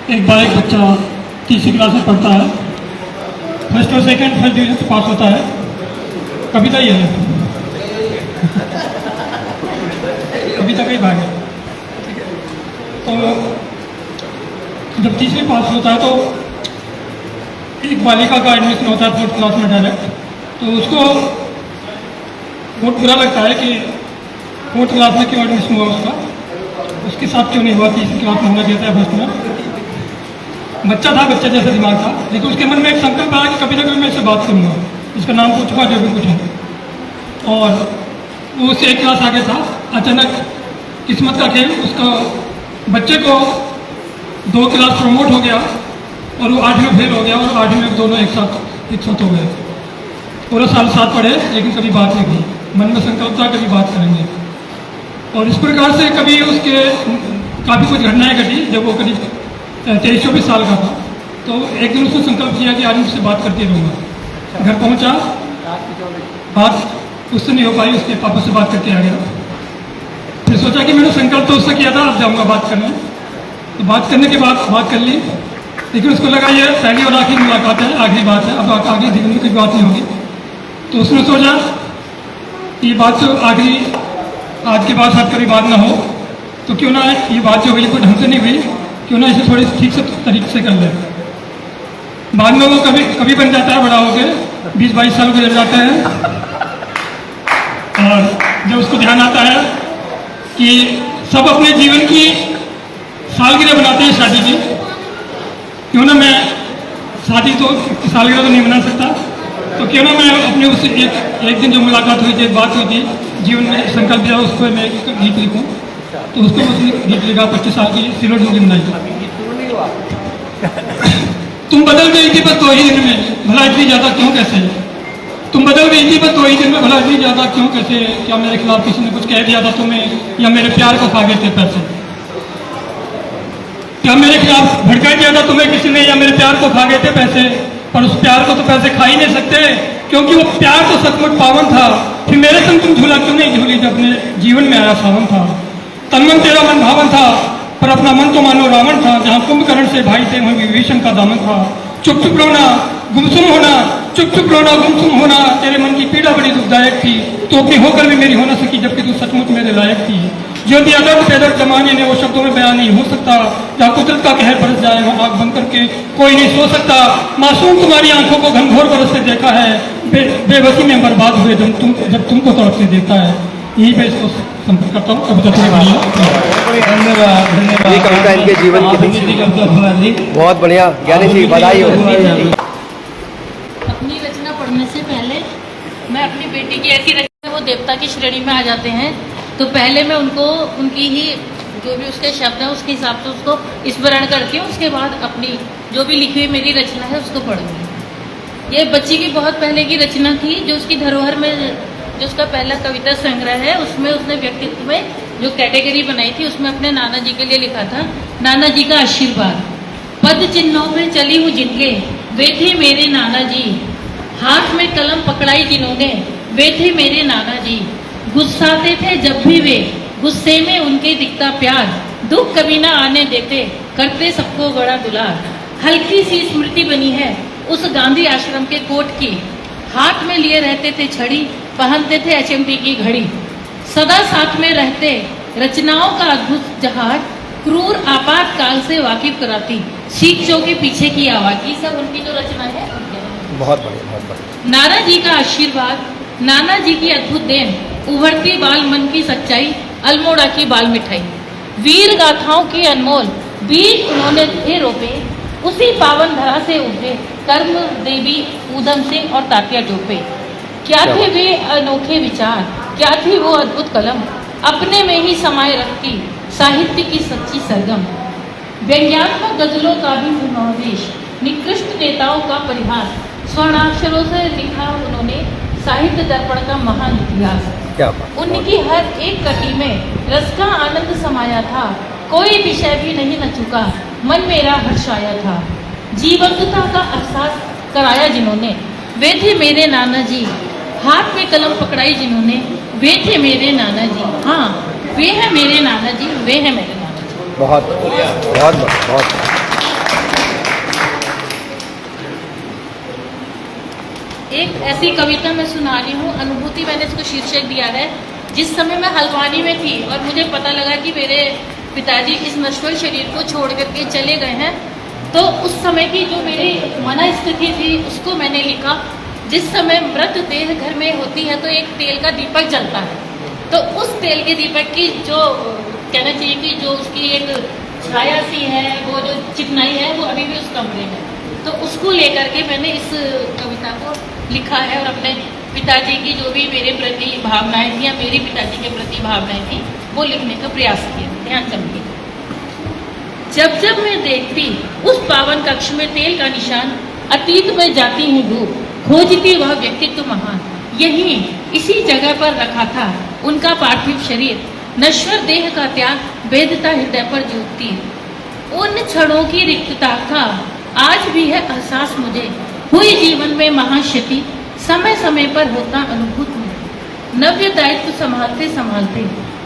एक बार एक बच्चा तीसरी क्लास में पढ़ता है, फर्स्ट और सेकंड फर्स्ट डिवीजन से पास होता है। कविता ही है, कविता का ही भाग है। तो जब तीसरी पास होता है तो एक बालिका का एडमिशन होता है 4th क्लास में डायरेक्ट। तो उसको बहुत बुरा लगता है कि 4th क्लास में क्यों एडमिशन हुआ उसका, उसके साथ क्यों नहीं हुआ, तीसरी क्लास में होना चाहिए था फर्स्ट में। बच्चा था, बच्चा जैसा दिमाग था, लेकिन उसके मन में एक संकल्प आया कि कभी ना कभी मैं इससे बात करूंगा, इसका नाम पूछूंगा जो भी कुछ है। और वो उससे 1 क्लास आगे था। अचानक किस्मत का खेल, उसका बच्चे को 2 क्लास प्रमोट हो गया और वो 8वीं में फेल हो गया, और 8वीं में दोनों एक साथ हो गए। पूरा साल साथ पढ़े लेकिन कभी बात नहीं की, मन में संकल्प था कभी बात करेंगे। और इस प्रकार से कभी उसके काफ़ी कुछ घटनाएं घटी। जब वो करीब 23-24 साल का था तो एक दिन उसने संकल्प किया कि आज उससे बात करते रहूँगा। घर पहुँचा, बात उससे नहीं हो पाई, उसके पापा से बात करके आ गया। फिर सोचा कि मैंने संकल्प तो उससे किया था, अब जाऊँगा बात करने। तो बात करने के बाद बात कर ली, लेकिन उसको लगा ये पहली और आखिरी मुलाकात है, आखिरी बात है, अब आगे जीवन में कोई बात नहीं होगी। तो उसने सोचा ये बात तो आखिरी, आज के बाद साथ कभी बात ना हो, तो क्यों ना ये बात जो हुई कोई ढंग से नहीं हुई, क्यों ना इसे थोड़ी ठीक से तरीके से कर ले। बाद में वो कभी बन जाता है, बड़ा होकर 20-22 साल गुजर जाते हैं, और जब उसको ध्यान आता है कि सब अपने जीवन की सालगिरह बनाते हैं शादी की, क्यों ना मैं शादी तो सालगिरह तो नहीं बना सकता, तो क्यों ना मैं अपने उस एक दिन जो मुलाकात हुई थी, एक बात हुई थी, जीवन में संकल्प दिया उसको मैं एक गीत लिखूं, तो उसको मैं गीत लिखा 25 साल की सिलोट में जिंदगी। तुम बदल गई थी बस 2 ही दिन में, भला इतनी ज्यादा क्यों कैसे? तुम बदल गई थी बस 2 ही दिन में, भला इतनी ज्यादा क्यों कैसे? क्या मेरे खिलाफ किसी ने कुछ कह दिया था तुम्हें, या मेरे प्यार को खा गए थे पैसे? क्या मेरे खिलाफ भड़का दिया था तुम्हें किसी ने, या मेरे प्यार को खा गए थे पैसे? पर उस प्यार को तो पैसे खा ही नहीं सकते, क्योंकि वो प्यार तो सचमुच पावन था। फिर मेरे संग तुम झूला क्यों नहीं झूली जब अपने जीवन में आया सावन था? तन मन तेरा मन भावन था, पर अपना मन तो मानो रावण था। जहाँ कुंभकर्ण से भाई थे वहीं विभीषण का दामन था। चुप चुप रोना गुमसुम होना, चुप चुप रोना गुमसुम होना, तेरे मन की पीड़ा बड़ी दुखदायक थी। तो अपनी होकर भी मेरी हो न सकी, जबकि तू सचमुच मेरे लायक थी। जो भी अदर पैदर जमाने ने वो शब्दों में बयान नहीं हो सकता। जहाँ कुदरत का कहर बरस जाए वहाँ आग बंद करके कोई नहीं सो सकता। मासूम तुम्हारी आंखों को घनघोर बरस से देखा है, बेबसी में बर्बाद हुए जब तुमको तरफ से देखता है। यही मैं इसको संपर्क करता हूँ। कविता धन्यवाद धन्यवाद। ये कविता इनके जीवन की थी। बहुत बढ़िया ज्ञानी जी, बधाई हो। अपनी रचना पढ़ने से पहले मैं अपनी बेटी की ऐसी रचना वो देवता की श्रेणी में आ जाते हैं, तो पहले मैं उनको उनकी ही जो भी उसके शब्द हैं उसके हिसाब से उसको स्मरण करती हूँ। उसके बाद अपनी जो भी लिखी हुई मेरी रचना है उसको पढ़ूंगी। ये बच्ची की बहुत पहले की रचना थी, जो उसकी धरोहर में जो उसका पहला कविता संग्रह है उसमें उसने व्यक्तित्व में जो कैटेगरी बनाई थी उसमें अपने नाना जी के लिए लिखा था, नाना जी का आशीर्वाद। पद चिन्हों में चली हूँ जिनके, वे थे मेरे नाना जी। हाथ में कलम पकड़ाई जिन्होंने, वे थे मेरे नाना जी। गुस्साते थे जब भी वे, गुस्से में उनके दिखता प्यार। दुख कभी ना आने देते, करते सबको बड़ा दुलार। हल्की सी स्मृति बनी है उस गांधी आश्रम के कोट की। हाथ में लिए रहते थे छड़ी, पहनते थे HMT की घड़ी। सदा साथ में रहते, रचनाओं का अद्भुत जहाज क्रूर आपातकाल से वाकिफ कराती। शिक्षों के पीछे की आवाज़, ये सब उनकी जो रचना है। बहुत बढ़िया, बहुत बढ़िया। नाना जी का आशीर्वाद, नाना जी की अद्भुत देन, उभरती बाल मन की सच्चाई, अल्मोड़ा की बाल मिठाई। वीर गाथाओं की अनमोल बीज उन्होंने थे रोपे, उसी पावन धरा से उठे कर्म देवी ऊधम सिंह और तात्या टोपे। क्या थे वे अनोखे विचार, क्या थी वो अद्भुत कलम, अपने में ही समाये रखती साहित्य की सच्ची सरगम। व्यंग्यात्मक गजलों का भी समावेश, निकृष्ट नेताओं का परिहास, स्वर्णाक्षरों से लिखा उन्होंने साहित्य दर्पण का महान इतिहास। उनकी हर एक कटी में रस का आनंद समाया था, कोई विषय भी नहीं न चुका, मन मेरा हर्षाया था। जीवंतता का एहसास कराया जिन्होंने, वे थे मेरे नाना जी। हाथ में कलम पकड़ाई जिन्होंने, वे थे मेरे नाना जी। हाँ, वे हैं मेरे नाना जी, वे हैं मेरे नाना जी। बहुत बढ़िया, बहुत बढ़िया, बहुत बढ़िया। एक ऐसी कविता मैं सुना रही हूँ, अनुभूति मैंने इसको शीर्षक दिया है। जिस समय मैं हल्द्वानी में थी और मुझे पता लगा कि मेरे पिताजी इस नश्वर शरीर को छोड़ करके चले गए हैं, तो उस समय की जो मेरी मनस्थिति थी उसको मैंने लिखा। जिस समय मृत देह घर में होती है तो एक तेल का दीपक जलता है, तो उस तेल के दीपक की जो कहना चाहिए कि जो उसकी एक छाया सी है, वो जो चिकनाई है वो अभी भी उस कमरे में, तो उसको लेकर के मैंने इस कविता को लिखा है। और अपने पिताजी की जो भी मेरे प्रति भावनाएं थी या मेरी पिताजी के प्रति भावनाएं थी वो लिखने का प्रयास किया। ध्यान समझिए। जब जब मैं देखती उस पावन कक्ष में तेल का निशान, अतीत में जाती हूँ डूब, खोजती वह व्यक्तित्व महान। यही इसी जगह पर रखा था उनका पार्थिव शरीर, नश्वर देह का त्याग, वेदता हृदय पर ज्योति। उन क्षणों की रिक्तता का आज भी है एहसास मुझे, हुई जीवन में महाक्षति समय समय पर होता अनुभूत में। नव्य दायित्व संभालते संभालते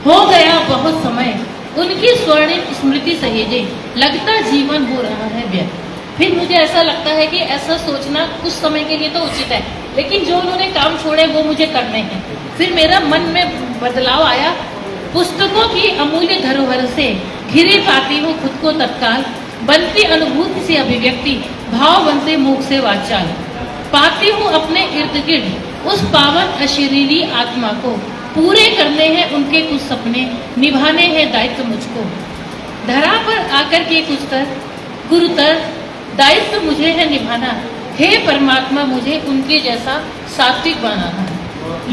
हो गया बहुत समय, उनकी स्वर्णिम स्मृति सहेजे, लगता जीवन हो रहा है व्यर्थ। फिर मुझे ऐसा लगता है कि ऐसा सोचना कुछ समय के लिए तो उचित है, लेकिन जो उन्होंने काम छोड़े वो मुझे करने हैं। फिर मेरा मन में बदलाव आया, पुस्तकों की अमूल्य धरोहर से घिरे पाती हूँ खुद को तत्काल, बनती अनुभूति से अभिव्यक्ति, भाव बनते मुख से वाचाल। पाती हूँ अपने इर्द गिर्द उस पावन अशरीरी आत्मा को, पूरे करने हैं उनके कुछ सपने, निभाने हैं दायित्व मुझको। धरा पर आकर के कुछ तर गुरुतर दायित्व मुझे है निभाना, हे परमात्मा मुझे उनके जैसा सात्विक बनाना है।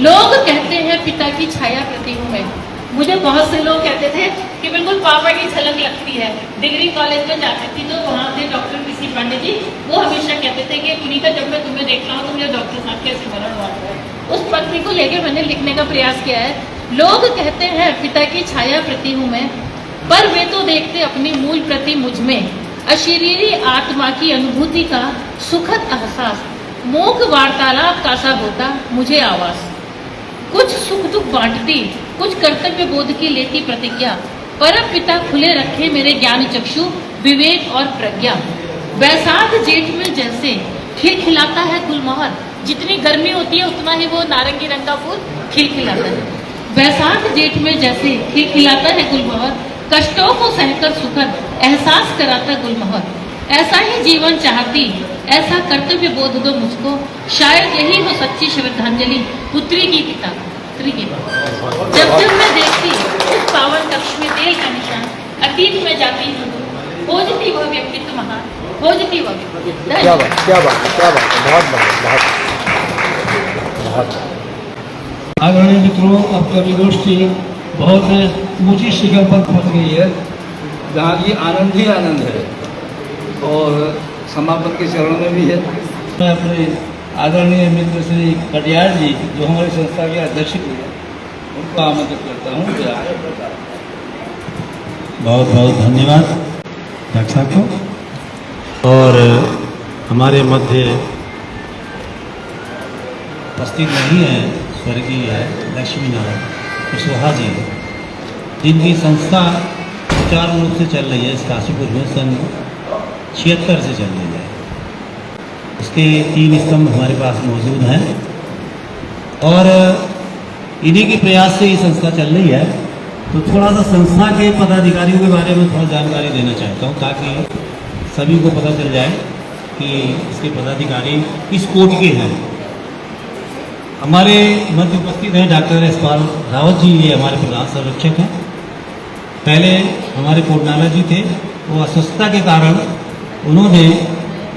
लोग कहते हैं पिता की छाया प्रति हूँ मैं। मुझे बहुत से लोग कहते थे कि बिल्कुल पापा की झलक लगती है। डिग्री कॉलेज में जाती थी तो वहाँ थे डॉक्टर पीसी पांडे जी, वो हमेशा कहते थे कि पुनीता जब मैं तुम्हें देखता हूँ तो मुझे डॉक्टर साहब के स्मरण हुआ है। उस पत्नी को लेकर मैंने लिखने का प्रयास किया है। लोग कहते हैं पिता की छाया प्रति हूँ मैं, पर वे तो देखते अपनी मूल प्रति मुझ में। अशरीरी आत्मा की अनुभूति का सुखद एहसास, मूक वार्तालाप का सा होता मुझे आवास। कुछ सुख दुख बांटती, कुछ कर्तव्य बोध की लेती प्रतिज्ञा, परम पिता खुले रखे मेरे ज्ञान चक्षु, विवेक और प्रज्ञा। बैसाख जेठ में जैसे खिलखिलाता है गुलमोहर, जितनी गर्मी होती है उतना ही वो नारंगी रंग का फूल खिलखिलाता है। बैसाख जेठ में जैसे खिलखिलाता है गुलमोहर, कष्टों को सहकर सुखद एहसास कराता गुलमोहर। ऐसा ही जीवन चाहती, ऐसा कर्तव्य बोध दो मुझको, शायद यही हो सच्ची श्रद्धांजलि पुत्री की पिता पुत्री की। जब जब मैं देखती उस पावन कक्ष में तेल का निशान, अतीत में जाती हूँ खोजती वह व्यक्तित्व महान, खोजती वह व्यक्तित्व। क्या बात, क्या बात, क्या बात, बहुत बढ़िया, बहुत। आदरणीय मित्रों, अब कवि गोष्ठी बहुत ऊंची शिखर पर पहुंच गई है, जहाँ की आनंद ही आनंद है और समापन के चरण में भी है। मैं अपने आदरणीय मित्र श्री कटियार जी, जो हमारी संस्था के अध्यक्ष भी हैं, उनको आमंत्रित करता हूँ। बहुत बहुत धन्यवाद डॉक्टर साहब को। और हमारे मध्य उपस्थित नहीं है स्वर्गीय लक्ष्मी नारायण कुशवाहा जी, जिनकी संस्था सुचारू रूप से चल रही है इस काशीपुर में सन 76 से चल रही है। उसके 3 स्तंभ हमारे पास मौजूद हैं और इन्हीं के प्रयास से ये संस्था चल रही है। तो थोड़ा सा संस्था के पदाधिकारियों के बारे में थोड़ा जानकारी देना चाहता हूँ, ताकि सभी को पता चल जाए कि इसके पदाधिकारी किस कोटि के हैं। हमारे मध्य उपस्थित हैं डॉक्टर यशपाल रावत जी, ये हमारे प्रधान संरक्षक हैं। पहले हमारे कोटनाला जी थे, वो अस्वस्थता के कारण उन्होंने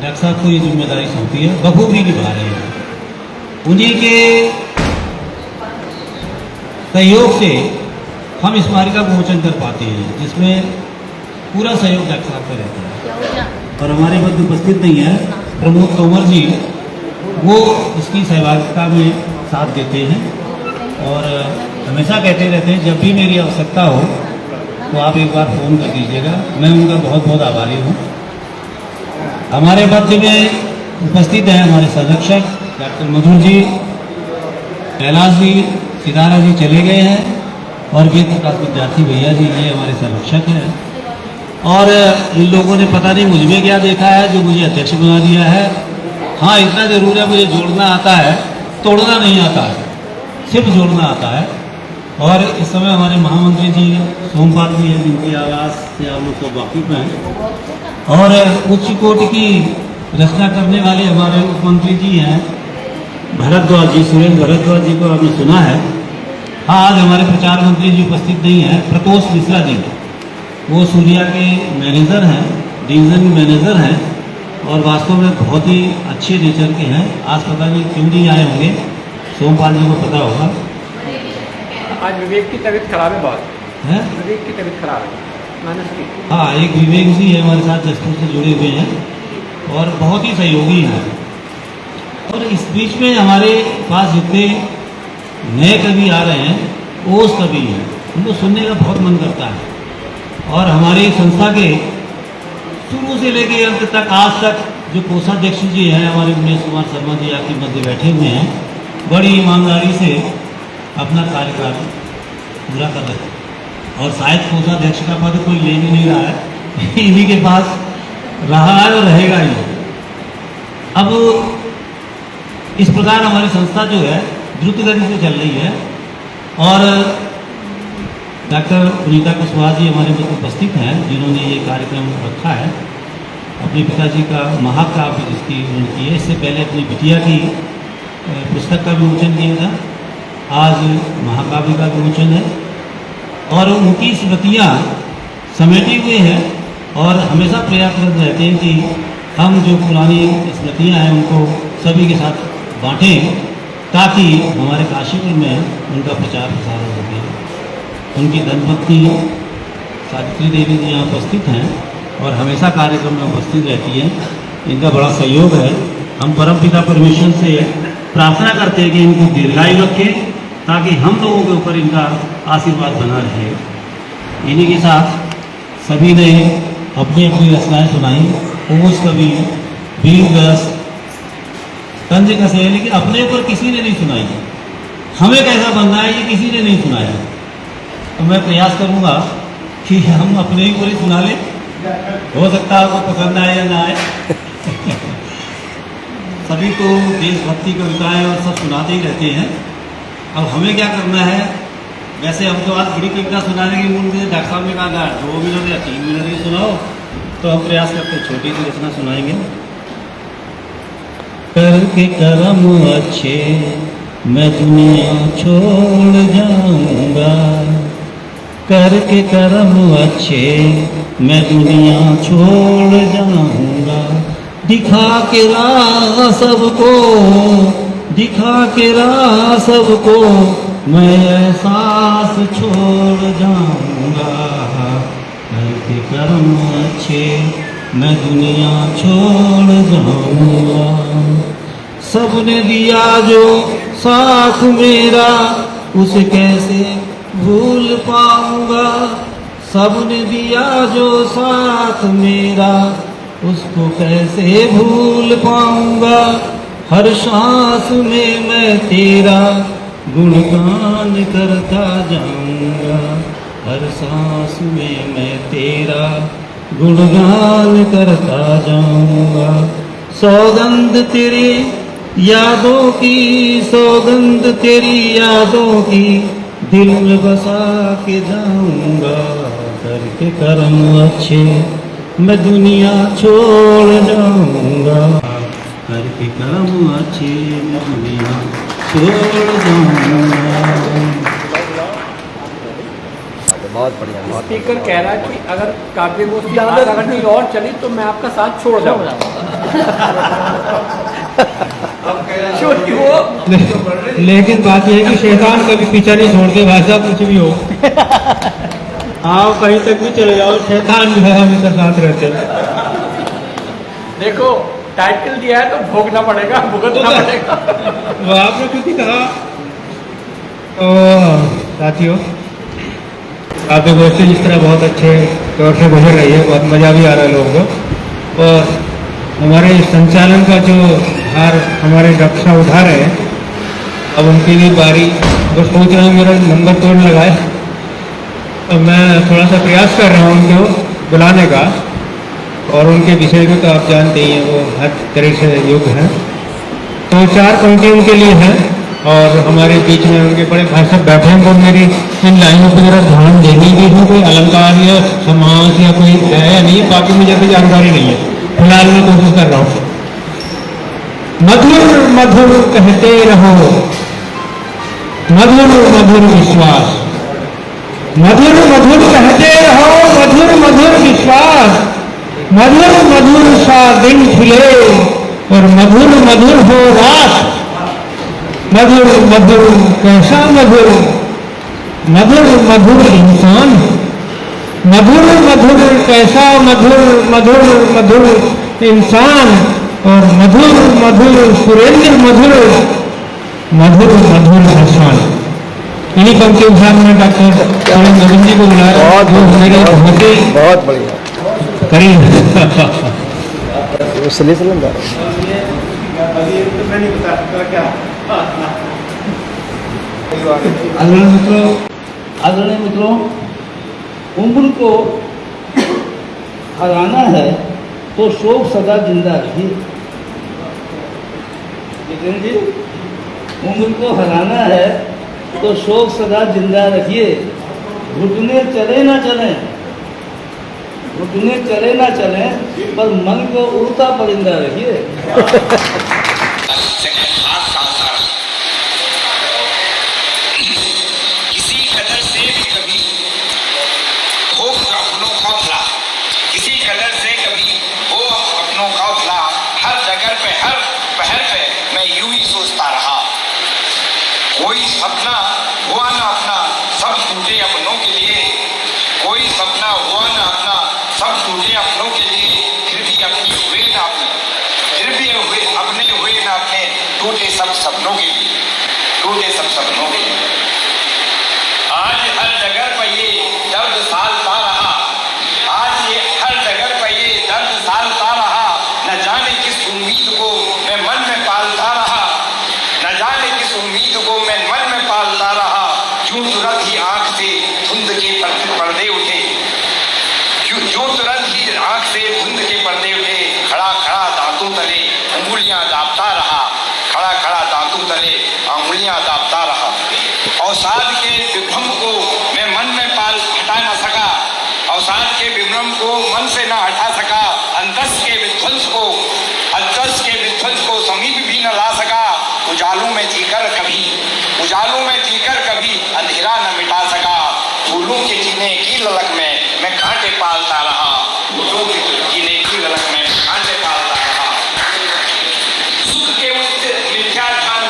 डॉक्टर साहब को ये जिम्मेदारी सौंपी है, बखूबी निभा रहे हैं। उन्हीं के सहयोग से हम इस स्मारिका को मोचन कर पाते हैं, जिसमें पूरा सहयोग डॉक्टर साहब का रहता है। और हमारे मध्य उपस्थित नहीं है प्रमोद तोमर जी, वो इसकी सहभागिता में साथ देते हैं और हमेशा कहते रहते हैं जब भी मेरी आवश्यकता हो तो आप एक बार फ़ोन कर दीजिएगा। मैं उनका बहुत बहुत आभारी हूँ। हमारे मध्य में उपस्थित हैं हमारे संरक्षक डॉक्टर मधुर जी, कैलाश जी, सितारा जी चले गए हैं और वेद प्रकाश विद्यार्थी भैया जी, ये हमारे संरक्षक हैं। और इन लोगों ने पता नहीं मुझ में क्या देखा है जो मुझे अध्यक्ष बना दिया है। हाँ, इतना जरूर है, मुझे जोड़ना आता है, तोड़ना नहीं आता है, सिर्फ जोड़ना आता है। और इस समय हमारे महामंत्री जी सोमपाल जी हैं, जिनकी आवाज़ से आप लोग को वाकिफ हैं। और उच्च कोटि की रचना करने वाले हमारे उप मंत्री जी हैं भरद्वाज जी, सुरेंद्र भरद्वाज जी को आपने सुना है। हाँ, आज हमारे प्रचार मंत्री जी उपस्थित नहीं हैं, प्रतोष मिश्रा जी, वो सूर्या के मैनेजर हैं, डिवीजन मैनेजर हैं और वास्तव में बहुत ही अच्छे नेचर के हैं। आज पता नहीं क्यों नहीं आए होंगे, सोमपाल जी को पता होगा। आज विवेक की तबीयत खराब है, बहुत है, विवेक की तबीयत खराब है, मानस की। हाँ, एक विवेक जी है हमारे साथ जसपुर से जुड़े हुए हैं और बहुत ही सहयोगी हैं। और इस बीच में हमारे पास जितने नए कवि आ रहे हैं ओस कवि हैं, उनको सुनने का बहुत मन करता है। और हमारी संस्था के शुरू से लेके अंत तक आज तक जो कोषाध्यक्ष जी हैं हमारे उमेश कुमार शर्मा जी आपके मध्य बैठे हुए हैं, बड़ी ईमानदारी से अपना कार्यकाल पूरा कर रहे हैं। और शायद कोषाध्यक्ष का पद कोई ले भी नहीं रहा है, इन्हीं के पास रहा है और रहेगा ही। अब इस प्रकार हमारी संस्था जो है द्रुत गति से चल रही है। और डॉक्टर पुनीता कुशवाहा जी हमारे मध्य उपस्थित हैं, जिन्होंने ये कार्यक्रम रखा है। अपने पिताजी का महाकाव्य जिसकी उन्होंने की है, इससे पहले अपनी बिटिया की पुस्तक का विमोचन किया था, आज महाकाव्य का विमोचन है। और उनकी स्मृतियाँ समेटे हुए हैं और हमेशा प्रयासरत रहते हैं कि हम जो पुरानी स्मृतियाँ हैं उनको सभी के साथ बांटें, ताकि हमारे काशीपुर में उनका प्रचार प्रसार हो सके। उनकी धर्मपत्नी सावित्री देवी जी यहाँ उपस्थित हैं और हमेशा कार्यक्रम में उपस्थित रहती हैं। इनका बड़ा सहयोग है। हम परमपिता परमेश्वर से प्रार्थना करते हैं कि इनको दीर्घायु रखें, ताकि हम लोगों के ऊपर इनका आशीर्वाद बना रहे। इन्हीं के साथ सभी ने अपनी अपनी रचनाएँ सुनाई। ओज कवि, वीर व्यास, तंज कसे, लेकिन अपने ऊपर किसी ने नहीं सुनाई। हमें कैसा बनना है ये किसी ने नहीं सुनाया। तो मैं प्रयास करूँगा कि हम अपने ही ऊपर ही सुना लें। हो सकता है आपको पसंद आए या ना आए। सभी को देशभक्ति कविताएं और सब सुनाते ही रहते हैं। अब हमें क्या करना है, वैसे हम तो आज बड़ी कविता सुनाने की मूड में, डॉक्टर साहब ने कहा 2 मिनट या 3 मिनट ही सुनाओ, तो हम प्रयास करते हैं छोटी सी रचना सुनाएंगे। करके कर्म अच्छे मैं दुनिया छोड़ जाऊंगा, करके कर्म अच्छे मैं दुनिया छोड़ जाऊंगा, दिखा के राह सबको, दिखा के राह सबको मैं एहसास छोड़ जाऊंगा, करके कर्म अच्छे मैं दुनिया छोड़ जाऊंगा। सबने दिया जो साथ मेरा उसे कैसे भूल पाऊंगा, सबने दिया जो साथ मेरा उसको कैसे भूल पाऊंगा, हर सांस में मैं तेरा गुणगान करता जाऊंगा, हर सांस में मैं तेरा गुणगान करता जाऊंगा। सौगंध तेरी यादों की, सौगंध तेरी यादों की दिल में बसा के जाऊंगा, करके कर्म अच्छे मैं दुनिया छोड़ जाऊंगा, करके कर्म अच्छे मैं दुनिया छोड़ जाऊंगा। बहुत बढ़िया। स्पीकर कह रहा है कि अगर काव्य गोष्ठी आधा घंटे और चली तो मैं आपका साथ छोड़ जाऊंगा। लेकिन बात यह है कि शैतान कभी पीछा नहीं छोड़ते भाई साहब, कुछ भी हो आप कहीं तक भी चले जाओ, शैतान जो है हमेशा साथ रहते हैं। देखो टाइटल दिया है तो भोगना पड़ेगा, भुगतना पड़ेगा। वो आपने क्योंकि कहा। तो साथियों, काव्य गोष्ठी जिस तरह बहुत अच्छे तौर से गुजर रही है, बहुत मज़ा भी आ रहा है लोगों को, और हमारे संचालन का जो भार हमारे डॉक्टर साहब उठा रहे हैं, अब उनकी भी बारी। वो सोच रहे हैं मेरा नंबर तोड़ लगाए, तो मैं थोड़ा सा प्रयास कर रहा हूँ उनको बुलाने का, और उनके विषय को तो आप जानते ही हैं, वो हर तरह से योग्य हैं। तो 4 पंक्ति उनके लिए हैं, और हमारे बीच में उनके बड़े भाई साहब बैठे हैं, वो मेरी इन लाइनों पर जरा ध्यान देने की है। कोई अलंकार या समास या कोई है या नहीं, बाकी मुझे कोई जानकारी नहीं है, फिलहाल मैं कोशिश कर रहा हूँ। मधुर मधुर कहते रहो, मधुर मधुर विश्वास, मधुर मधुर कहते रहो, मधुर मधुर विश्वास, मधुर मधुर सा दिन खिले और मधुर मधुर हो रात, मधुर मधुर कैसा मधुर, मधुर मधुर इंसान, मधुर मधुर कैसा मधुर, मधुर मधुर इंसान, और मधुर मधुर सुरेंद्र मधुर, मधुर मधुर हसन। इन्हीं पंक्ति के साथ में डॉक्टर नवीन जी को बुलाया, जो मेरे बहुत बढ़िया करीब आदरणीय मित्रों, उम्र को हराना है तो शोक सदा जिंदा रही। जी, उम्र को हराना है तो शोक सदा जिंदा रखिए, घुटने चले ना चले, घुटने चले ना चले, पर मन को उड़ता परिंदा रखिए। किसी कदर से कभी हो अपनों का टूटे सब सपनों के लिए, टूटे सब सपनों के लिए। आज हर जगह पर ये दर्द सालता रहा, आज ये हर जगह पर ये दर्द सालता रहा, न जाने किस उम्मीद को मैं मन में पालता रहा, न जाने किस उम्मीद को मैं मन में पालता रहा। यूं तुरंत ही आंख से धुंध के पर्दे उठे, यूं तुरंत ही आंख से धुंध के पर्दे उठे। खड़ा खड़ा दांतों तले उंगलियां दाबता रहा, खड़ा खड़ा दांतों तले उंगलियां दाबता रहा। अवसाद के विभ्रम को मैं मन में हटा न सका, अवसाद के विभ्रम को मन से न हटा सका। अंतस के विध्वंस को समीप भी न ला सका। उजालों में जीकर कभी अंधेरा न मिटा सका। फूलों के जीने की ललक में मैं कांटे पालता रहा, फूलों के जीने की ललक में कांटे पालता रहा। सुख के मिथ्या ध्यान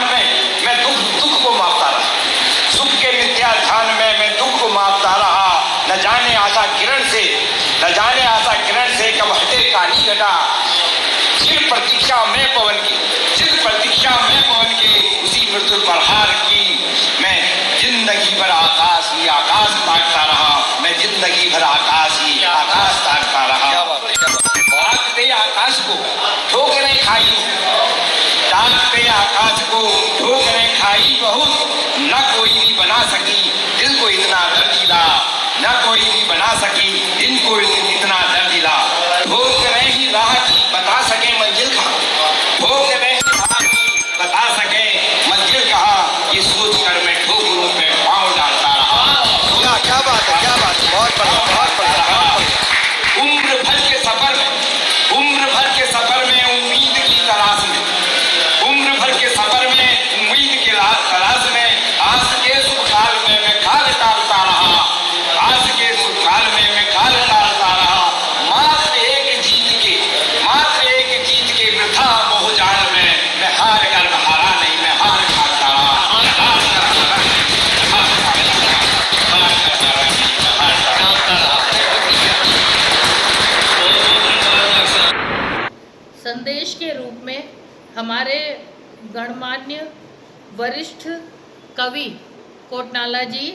में मैं दुख को मापता रहा, सुख के मिथ्या ध्यान में मैं दुख को मापता रहा। न जाने आशा किरण से कब हटे काली घटा। चिर प्रतीक्षा में पवन की उसी मृत्यु पर हार की। मैं जिंदगी भर आकाश ताकता रहा, मैं जिंदगी भर आकाश ताकता रहा। ताकते आकाश को ठोकरें खाई, ताकते आकाश को ठोकरें खाई बहुत। न कोई भी बना सकी दिल को इतना दर्दिला, न कोई भी बना सकी दिल को इतना दर्दिला। ठोकरें ही राह की बता सके मंजिल कहाँ, ठोकरें ही राह की बता सके मंजिल कहाँ। ये सोच कर मैं ठोकरों पे पाँव डालता रहा। क्या बात है, क्या बात है, बहुत बढ़िया। उम्र भर के सफर में उम्मीद की तलाश में, उम्र भर के सफर में उम्मीद की तलाश में आस के सुख काल में मैं खाल डालता रहा, आस के सुख काल में मैं खाल डालता रहा। मात्र एक जीत के वृथा मोह जाल में मैं हार कर हारा नहीं, मैं हार खाता रहा। संदेश के रूप में हमारे गणमान्य वरिष्ठ कवि कोटनाला जी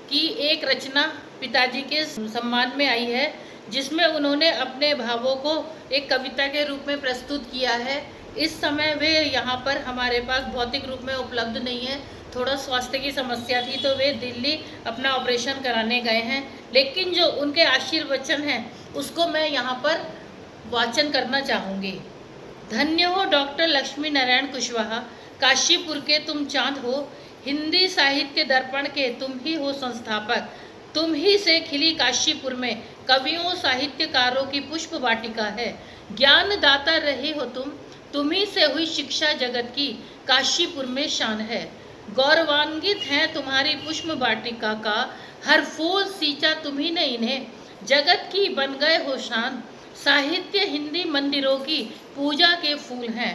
की एक रचना पिताजी के सम्मान में आई है, जिसमें उन्होंने अपने भावों को एक कविता के रूप में प्रस्तुत किया है। इस समय वे यहाँ पर हमारे पास भौतिक रूप में उपलब्ध नहीं है, थोड़ा स्वास्थ्य की समस्या थी तो वे दिल्ली अपना ऑपरेशन कराने गए हैं। लेकिन जो उनके आशीर्वचन हैं उसको मैं यहाँ पर वाचन करना चाहूँगी। धन्य हो डॉक्टर लक्ष्मी नारायण कुशवाहा, काशीपुर के तुम चांद हो, हिंदी साहित्य दर्पण के तुम ही हो संस्थापक। तुम ही से खिली काशीपुर में कवियों साहित्यकारों की पुष्प वाटिका है। ज्ञान दाता रहे हो तुम ही से हुई शिक्षा जगत की काशीपुर में शान है। गौरवान्वित हैं तुम्हारी पुष्प वाटिका का हर फूल सींचा तुम्ही ने इन्हें, जगत की बन गए हो शान। साहित्य हिंदी मंदिरों की पूजा के फूल हैं।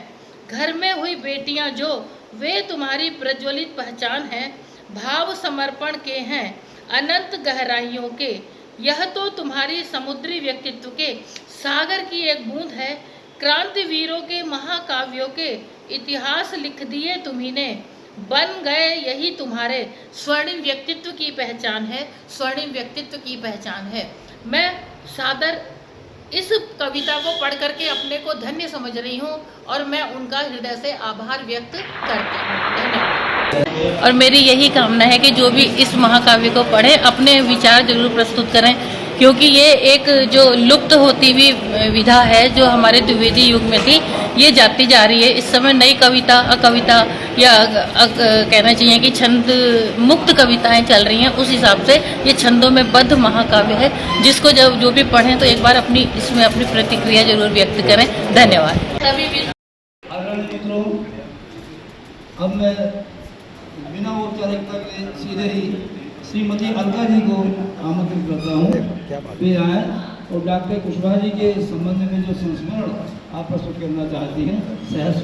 घर में हुई बेटियां जो वे तुम्हारी प्रज्वलित पहचान है। भाव समर्पण के हैं अनंत गहराइयों के, यह तो तुम्हारी समुद्री व्यक्तित्व के सागर की एक बूंद है। क्रांतिवीरों के महाकाव्यों के इतिहास लिख दिए तुम्ही ने, बन गए यही तुम्हारे स्वर्णिम व्यक्तित्व की पहचान है, स्वर्णिम व्यक्तित्व की पहचान है। मैं सादर इस कविता को पढ़ करके अपने को धन्य समझ रही हूँ और मैं उनका हृदय से आभार व्यक्त करती हूँ। धन्यवाद। और मेरी यही कामना है कि जो भी इस महाकाव्य को पढ़े अपने विचार जरूर प्रस्तुत करें, क्योंकि ये एक जो लुप्त होती हुई विधा है जो हमारे द्विवेदी युग में थी, ये जाती जा रही है। इस समय नई कविता, अकविता या कहना चाहिए कि छंद मुक्त कविताएं चल रही हैं। उस हिसाब से ये छंदों में बद्ध महाकाव्य है, जिसको जब जो भी पढ़ें तो एक बार इसमें अपनी प्रतिक्रिया जरूर व्यक्त करें। धन्यवाद। सभी भी आदरणीय मित्रों, अब मैं बिना औपचारिकता के सीधे ही श्रीमती अलका जी को आमंत्रित करता हूँ वे आए और डॉक्टर कुशवाहा जी के संबंध में जो संस्मरण आप प्रस्तुत करना चाहती हैं सहर्ष।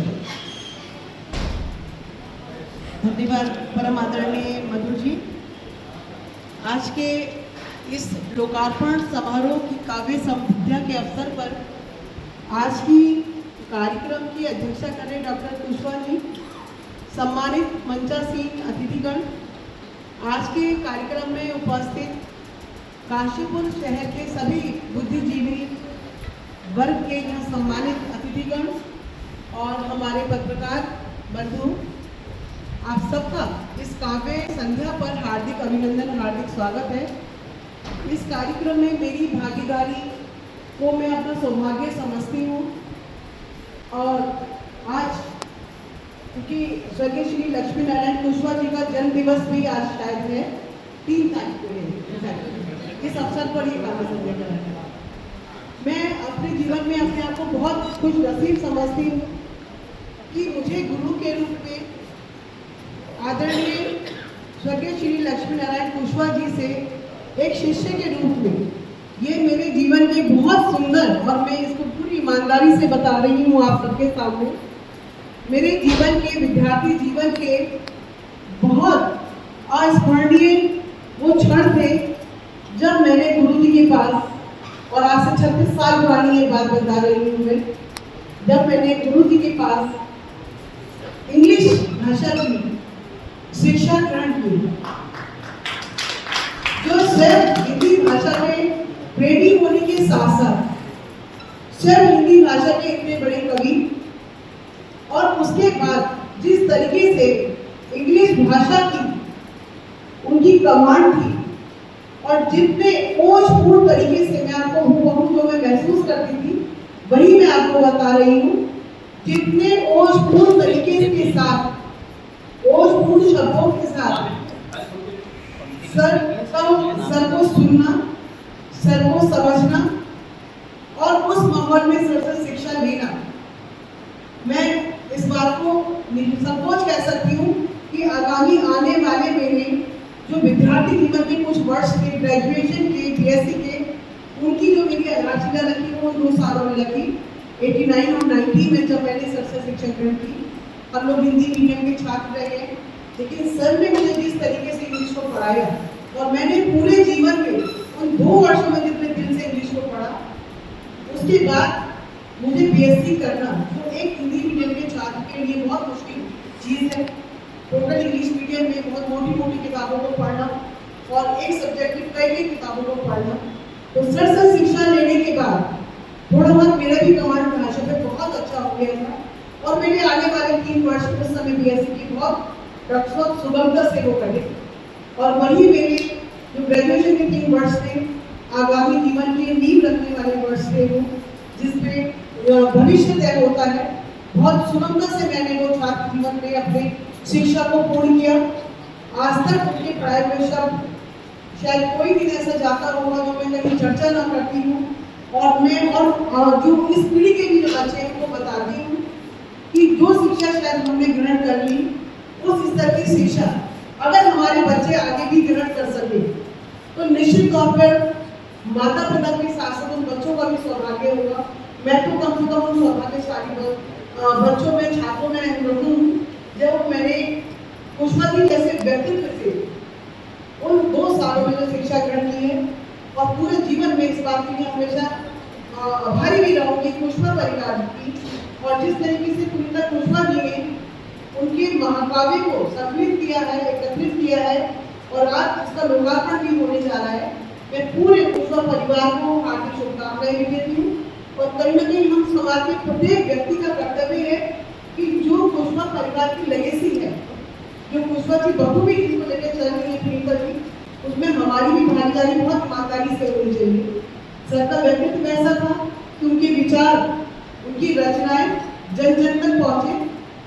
धन्यवाद परम आदरणीय मधुर जी। आज के इस लोकार्पण समारोह की काव्य संध्या के अवसर पर आज की कार्यक्रम की अध्यक्षता कर रहे डॉक्टर कुशवाहा जी, सम्मानित मंचासीन अतिथिगण, आज के कार्यक्रम में उपस्थित काशीपुर शहर के सभी बुद्धिजीवी वर्ग के यहाँ सम्मानित अतिथिगण और हमारे पत्रकार बंधु, आप सबका इस काव्य संध्या पर हार्दिक अभिनंदन, हार्दिक स्वागत है। इस कार्यक्रम में मेरी भागीदारी को मैं अपना सौभाग्य समझती हूँ और आज क्योंकि स्वर्गीय श्री लक्ष्मी नारायण कुशवाहा जी का जन्म दिवस भी आज शायद है 3 तारीख को है, इस अवसर पर ये काव्य संध्या कराया। मैं अपने जीवन में अपने आप को बहुत खुश नसीब समझती हूँ कि मुझे गुरु के रूप में आदरणीय स्वर्गीय श्री लक्ष्मी नारायण कुशवाहा जी से एक शिष्य के रूप में ये मेरे जीवन की बहुत सुंदर, और मैं इसको पूरी ईमानदारी से बता रही हूँ आप सबके सामने, मेरे जीवन के विद्यार्थी जीवन के बहुत अस्मरणीय वो क्षण थे जब मैंने गुरु जी के पास, और आज से 36 साल पुरानी ये बात बता रही हूँ मैं, जब मैंने गुरु जी के पास इंग्लिश भाषा की शिक्षा ग्रहण की, जो सिर्फ हिंदी भाषा में प्रेमी होने के साथ साथ सिर्फ हिंदी भाषा के इतने बड़े कवि, और उसके बाद जिस तरीके से इंग्लिश भाषा की उनकी कमांड थी और जितने ओजपूर्ण तरीके से, मैं आपको हूबहू जो मैं महसूस करती थी वही मैं आपको बता रही हूँ, जितने ओजपूर्ण तरीके के साथ, ओजपूर्ण शब्दों के साथ सर को सुनना, सर को समझना और उस माहौल में सर से शिक्षा लेना, मैं इस बात को संकोच कह सकती हूँ कि आगामी आने वाले मेरे जो विद्यार्थी जीवन के कुछ वर्ष के, ग्रेजुएशन के, बीएससी के, उनकी जो मेरी आधारशिला रखी वो 2 सालों में रखी, 89 और 90 में जब मैंने सर से शिक्षा ग्रहण की। हम लोग हिंदी मीडियम के छात्र रहे, लेकिन सर ने मुझे जिस तरीके से इंग्लिश को पढ़ाया और मैंने पूरे जीवन में उन 2 वर्षों में जितने दिल से इंग्लिश को पढ़ा, उसके बाद मुझे बीएससी करना जो एक हिंदी मीडियम के छात्र के लिए बहुत मुश्किल चीज़ है। टोटल इंग्लिश मीडियम में बहुत मोटी मोटी किताबों को पढ़ना और एक सब्जेक्ट की कई किताबों को पढ़ना, तो सर से शिक्षा लेने के बाद थोड़ा बहुत मेरा भी कमांड भाषा पे बहुत अच्छा हो गया था और मेरे आने वाले 3 वर्ष उस समय बीएससी की बहुत सुगमता से वो करे, और वही मेरे जो ग्रेजुएशन के 3 वर्ष थे, आगामी जीवन के नींव रखने वाले वर्ष थे वो, जिसमें भविष्य तय होता है, बहुत सुगमता से मैंने वो छात्र जीवन में अपने शिक्षा को पूर्ण किया। आज तक उनके पढ़ाए हुए शब्द शायद कोई दिन ऐसा जाता होगा जो मैं कहीं चर्चा ना करती हूँ, और मैं और जो इस पीढ़ी के भी जो बच्चे हैं उनको बताती हूँ कि जो शिक्षा शायद हमने ग्रहण कर ली, उस स्तर की शिक्षा अगर हमारे बच्चे आगे भी ग्रहण कर सके तो निश्चित तौर पर माता पिता के साथ साथ उन बच्चों का भी सौभाग्य होगा। मैं तो कम से कम उन सौभाग्यशाली बच्चों में, छात्रों में रहूँ जब मैंने कुशवाहा जी जैसे व्यक्तित्व से उन 2 सालों में जो शिक्षा ग्रहण की है, और पूरे जीवन में इस बात के लिए हमेशा आभारी भी रहूँगी कुशवाहा परिवार की, और जिस तरीके से पुनीता कुशवाहा जी ने उनके महाकाव्य को संकलित किया है, एकत्रित किया है, और आज इसका लोकार्पण भी होने जा रहा है। मैं पूरे कुशवाहा परिवार को हार्दिक शुभकामनाएं भी देती हूँ, और कहीं न कहीं हम समाज के प्रत्येक व्यक्ति का कर्तव्य है कि जो कुशवाहा परिवार की लेगेसी है, जो कुशवाहा जी बहू भी जिसको लेकर चल रही है पुनीता जी, उसमें हमारी भी भागीदारी बहुत ईमानदारी से होनी चाहिए। सर का व्यक्तित्व ऐसा था कि उनके विचार, उनकी रचनाएं जन जन तक पहुँचे,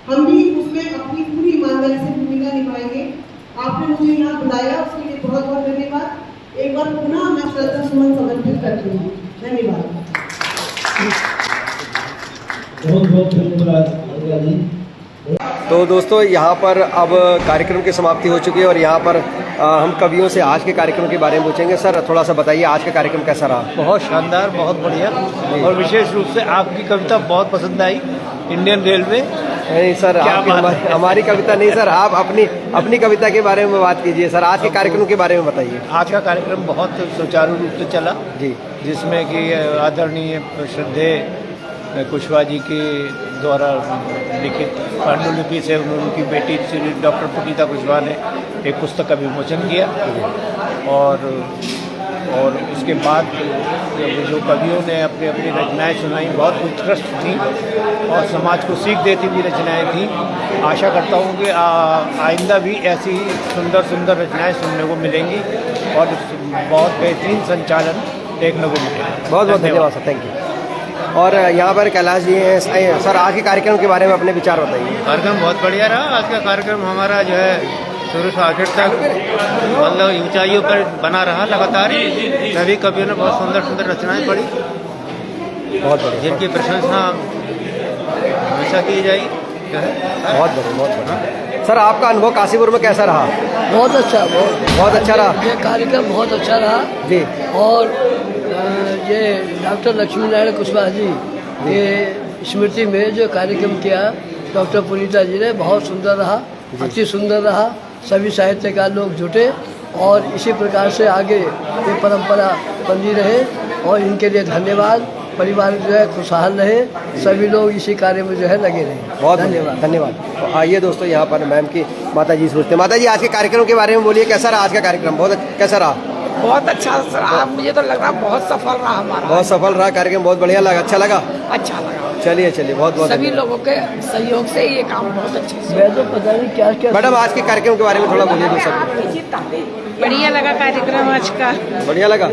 हम भी उसमें अपनी पूरी ईमानदारी से भूमिका निभाएंगे। आपने मुझे यहाँ बुलाया, उसके लिए बहुत बहुत धन्यवाद। एक बार पुनः मैं श्रद्धा सुमन समर्पित करती हूँ। धन्यवाद। बहुत बहुत धन्यवाद। तो दोस्तों, यहाँ पर अब कार्यक्रम की समाप्ति हो चुकी है और यहाँ पर हम कवियों से आज के कार्यक्रम के बारे में पूछेंगे। सर, थोड़ा सा बताइए आज का कार्यक्रम कैसा रहा? बहुत शानदार, बहुत बढ़िया, और विशेष रूप से आपकी कविता बहुत पसंद आई, इंडियन रेलवे। नहीं सर, हमारी कविता नहीं सर, आप अपनी कविता के बारे में बात कीजिए सर। आज के कार्यक्रम के बारे में बताइए। आज का कार्यक्रम बहुत सुचारू रूप से चला जी, जिसमें कि आदरणीय श्रद्धेय कुशवाहा जी के द्वारा लिखित पांडुलिपि से उनकी बेटी श्री डॉक्टर पुनीता कुशवाहा ने एक पुस्तक का विमोचन किया। और इसके बाद जो कवियों ने अपनी अपनी रचनाएं सुनाई बहुत उत्कृष्ट थी और समाज को सीख देती हुई रचनाएं थी। आशा करता हूँ कि आइंदा भी ऐसी ही सुंदर सुंदर रचनाएं सुनने को मिलेंगी और बहुत बेहतरीन संचालन देखने को मिलेगा। बहुत बहुत धन्यवाद सर, थैंक यू। और यहाँ पर कैलाश जी हैं सर, आज के कार्यक्रम के बारे में अपने विचार बताइए। कार्यक्रम बहुत बढ़िया रहा। आज का कार्यक्रम हमारा जो है शुरू से आखिर तक मतलब ऊंचाइयों पर बना रहा लगातार। सभी कवियों ने बहुत सुंदर सुंदर रचनाएं पढ़ी, बहुत बढ़िया, जिनकी प्रशंसा हमेशा की जाएगी। बहुत बढ़िया, बहुत बढ़िया। सर, आपका अनुभव काशीपुर में कैसा रहा? बहुत अच्छा, बहुत अच्छा रहा। ये कार्यक्रम बहुत अच्छा रहा जी। और ये डॉक्टर लक्ष्मी नारायण कुशवाहा जी के स्मृति में जो कार्यक्रम किया डॉक्टर पुनीता जी ने, बहुत सुंदर रहा, अति सुंदर रहा। सभी साहित्यकार लोग जुटे और इसी प्रकार से आगे ये परंपरा बनी रहे और इनके लिए धन्यवाद। परिवार जो है खुशहाल रहे, सभी लोग इसी कार्य में जो है लगे रहे। बहुत धन्यवाद, धन्यवाद। तो आइए दोस्तों, यहाँ पर मैम की माता जी पूछते हैं। माता जी, आज के कार्यक्रम के बारे में बोलिए, कैसा रहा आज का कार्यक्रम? कैसा रहा? बहुत अच्छा रहा, मुझे तो लग रहा बहुत सफल रहा हमारा। बहुत सफल रहा कार्यक्रम, बहुत बढ़िया लगा, अच्छा लगा। अच्छा लगा। चलिए चलिए, बहुत बहुत सभी लोगों के सहयोग से ये काम बहुत अच्छे से। मैं तो पता नहीं क्या क्या। मैडम, आज के कार्यक्रम के बारे में थोड़ा बोलिए। सब बढ़िया लगा कार्यक्रम आज का। बढ़िया लगा,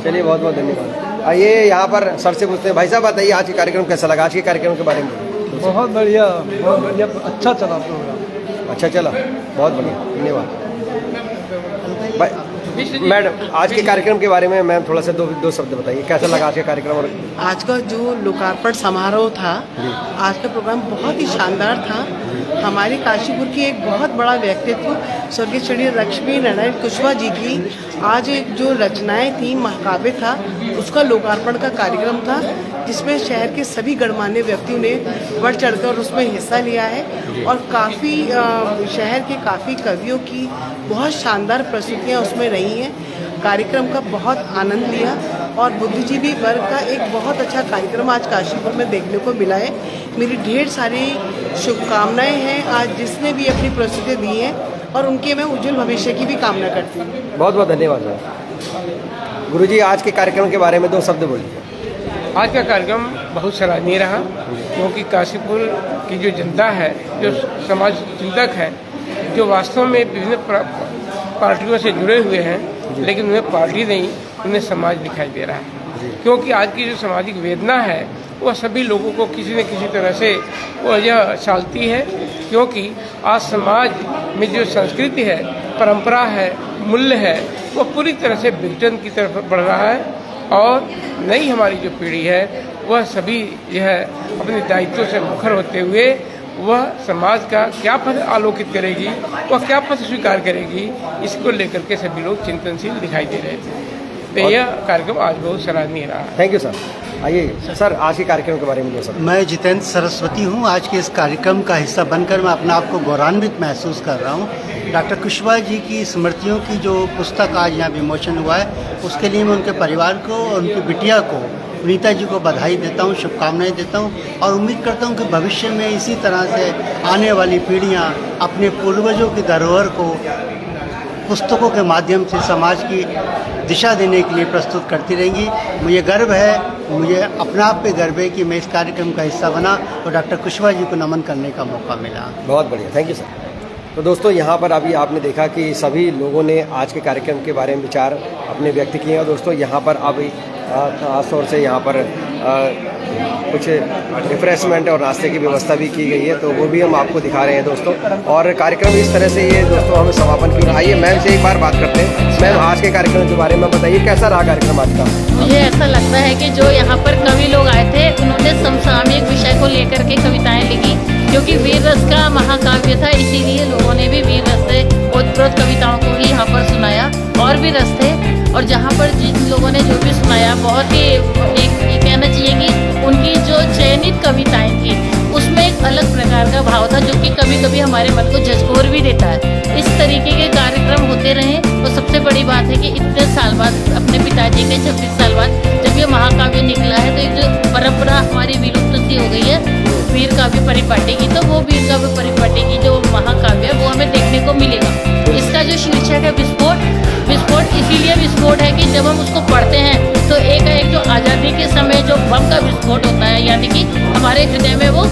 चलिए बहुत बहुत धन्यवाद। आइए यहाँ पर सर से पूछते हैं। भाई साहब, बताइए आज के कार्यक्रम कैसा लगा? आज के कार्यक्रम के बारे में। बहुत बढ़िया, अच्छा चला प्रोग्राम। अच्छा चला, बहुत बढ़िया, धन्यवाद। मैडम, आज के कार्यक्रम के बारे में मैम थोड़ा सा दो शब्द बताइए, कैसा लगा आज का कार्यक्रम? और आज का जो लोकार्पण समारोह था, आज का प्रोग्राम बहुत ही शानदार था। हमारे काशीपुर की एक बहुत बड़ा व्यक्तित्व स्वर्गीय श्री लक्ष्मी नारायण कुशवाहा जी की आज एक जो रचनाएं थी, महाकाव्य था, उसका लोकार्पण का कार्यक्रम था, जिसमें शहर के सभी गणमान्य व्यक्तियों ने बढ़ चढ़कर उसमें हिस्सा लिया है और काफ़ी शहर के काफ़ी कवियों की बहुत शानदार प्रस्तुतियाँ उसमें रही हैं। कार्यक्रम का बहुत आनंद लिया और बुद्धिजीवी वर्ग का एक बहुत अच्छा कार्यक्रम आज काशीपुर में देखने को मिला है। मेरी ढेर सारी शुभकामनाएं हैं आज जिसने भी अपनी प्रस्तुति दी हैं और उनके मैं उज्जवल भविष्य की भी कामना करती हूँ। बहुत बहुत धन्यवाद सर। गुरुजी, आज के कार्यक्रम के बारे में दो शब्द बोलिए। आज का कार्यक्रम बहुत सराहनीय रहा, क्योंकि काशीपुर की जो जनता है, जो समाज चिंतक है, जो वास्तव में विभिन्न पार्टियों से जुड़े हुए हैं, लेकिन उन्हें पार्टी नहीं, उन्हें समाज दिखाई दे रहा है। क्योंकि आज की जो सामाजिक वेदना है वह सभी लोगों को किसी न किसी तरह से वह यह सालती है, क्योंकि आज समाज में जो संस्कृति है, परंपरा है, मूल्य है, वह पूरी तरह से विघटन की तरफ बढ़ रहा है। और नई हमारी जो पीढ़ी है वह सभी यह अपने दायित्वों से मुखर होते हुए वह समाज का क्या पथ आलोकित करेगी, वह क्या पथ स्वीकार करेगी, इसको लेकर के सभी लोग चिंतनशील दिखाई दे रहे थे। तो यह कार्यक्रम आज बहुत सराहनीय रहा। Thank you sir. आइए सर, आज के कार्यक्रम के बारे में दो शब्द। मैं जितेंद्र सरस्वती हूँ। आज के इस कार्यक्रम का हिस्सा बनकर मैं अपने आप को गौरवान्वित महसूस कर रहा हूँ। डॉक्टर कुशवाहा जी की स्मृतियों की जो पुस्तक आज यहाँ विमोचन हुआ है, उसके लिए मैं उनके परिवार को और उनकी बिटिया को, पुनीता जी को बधाई देता हूँ, शुभकामनाएं देता हूँ और उम्मीद करता हूँ कि भविष्य में इसी तरह से आने वाली पीढ़ियाँ अपने पूर्वजों की धरोहर को पुस्तकों के माध्यम से समाज की दिशा देने के लिए प्रस्तुत करती रहेंगी। मुझे गर्व है, मुझे अपने आप पे गर्व है कि मैं इस कार्यक्रम का हिस्सा बना और डॉक्टर कुशवाहा जी को नमन करने का मौका मिला। बहुत बढ़िया, थैंक यू सर। तो दोस्तों, यहाँ पर अभी आपने देखा कि सभी लोगों ने आज के कार्यक्रम के बारे में विचार अपने व्यक्त किए हैं। दोस्तों, यहाँ पर अभी खासतौर से यहाँ पर कुछ रिफ्रेशमेंट और नाश्ते की व्यवस्था भी की गई है, तो वो भी हम आपको दिखा रहे हैं दोस्तों। और कार्यक्रम इस तरह से ये दोस्तों हमें समापन क्यों। आइए मैम से एक बार बात करते हैं। मैम, आज के कार्यक्रम के बारे में बताइए, कैसा रहा कार्यक्रम आज का? मुझे ऐसा लगता है कि जो यहाँ पर कवि लोग आए थे, उन्होंने समसामयिक विषय को लेकर के कविताएं लिखी, क्योंकि वीर रस का महाकाव्य था, इसीलिए लोगों ने भी वीर रस से ओतप्रोत कविताओं को ही यहाँ पर सुनाया। और भी रस थे, और जहाँ पर जिन लोगों ने जो भी सुनाया, बहुत ही एक कहना चाहिए कि उनकी जो चयनित कविताएं थी उसमें अलग प्रकार का भाव था, जो कि कभी कभी हमारे मन को झकझोर भी देता है। इस तरीके के कार्यक्रम होते रहे। और सबसे बड़ी बात है कि इतने साल बाद, अपने पिताजी के 26 साल बाद जब ये महाकाव्य निकला है, तो एक जो परंपरा हमारी विलुप्त सी हो गई है वीर काव्य परिपाटी की, तो वो वीर काव्य परिपाटी की जो महाकाव्य है वो हमें देखने को मिलेगा। इसका जो शीर्षक है विस्फोट, विस्फोट इसीलिए विस्फोट है कि जब हम उसको पढ़ते हैं तो एक जो आज़ादी के समय जो बम का विस्फोट होता है, यानी कि हमारे हृदय में वो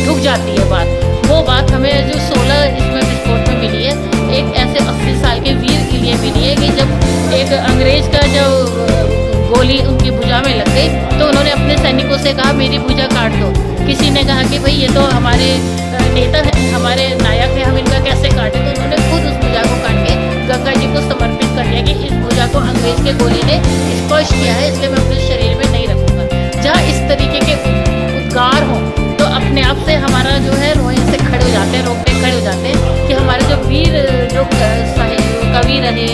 ढुक जाती है बात, वो बात हमें जो 16 इसमें विस्फोट में मिली है, एक ऐसे 80 साल के वीर के लिए मिली है कि जब एक अंग्रेज का जब गोली उनकी भुजा में लग गई तो उन्होंने अपने सैनिकों से कहा मेरी भुजा काट दो। किसी ने कहा कि भाई ये तो हमारे नेता हैं, हमारे नायक हैं, हम इनका कैसे काटें, तो उन्होंने खुद उस भुजा को काट के गंगा जी को समर्पित कर दिया कि इस भुजा को अंग्रेज के गोली ने स्पर्श किया है, इसलिए मैं अपने शरीर में नहीं रखूँगा। जहाँ इस तरीके के उद्गार हों तो अपने आप से हमारा जो है रोए से खड़े हो जाते हैं, रोकटे खड़े हो जाते हैं कि हमारे जो वीर जो कवि रहे,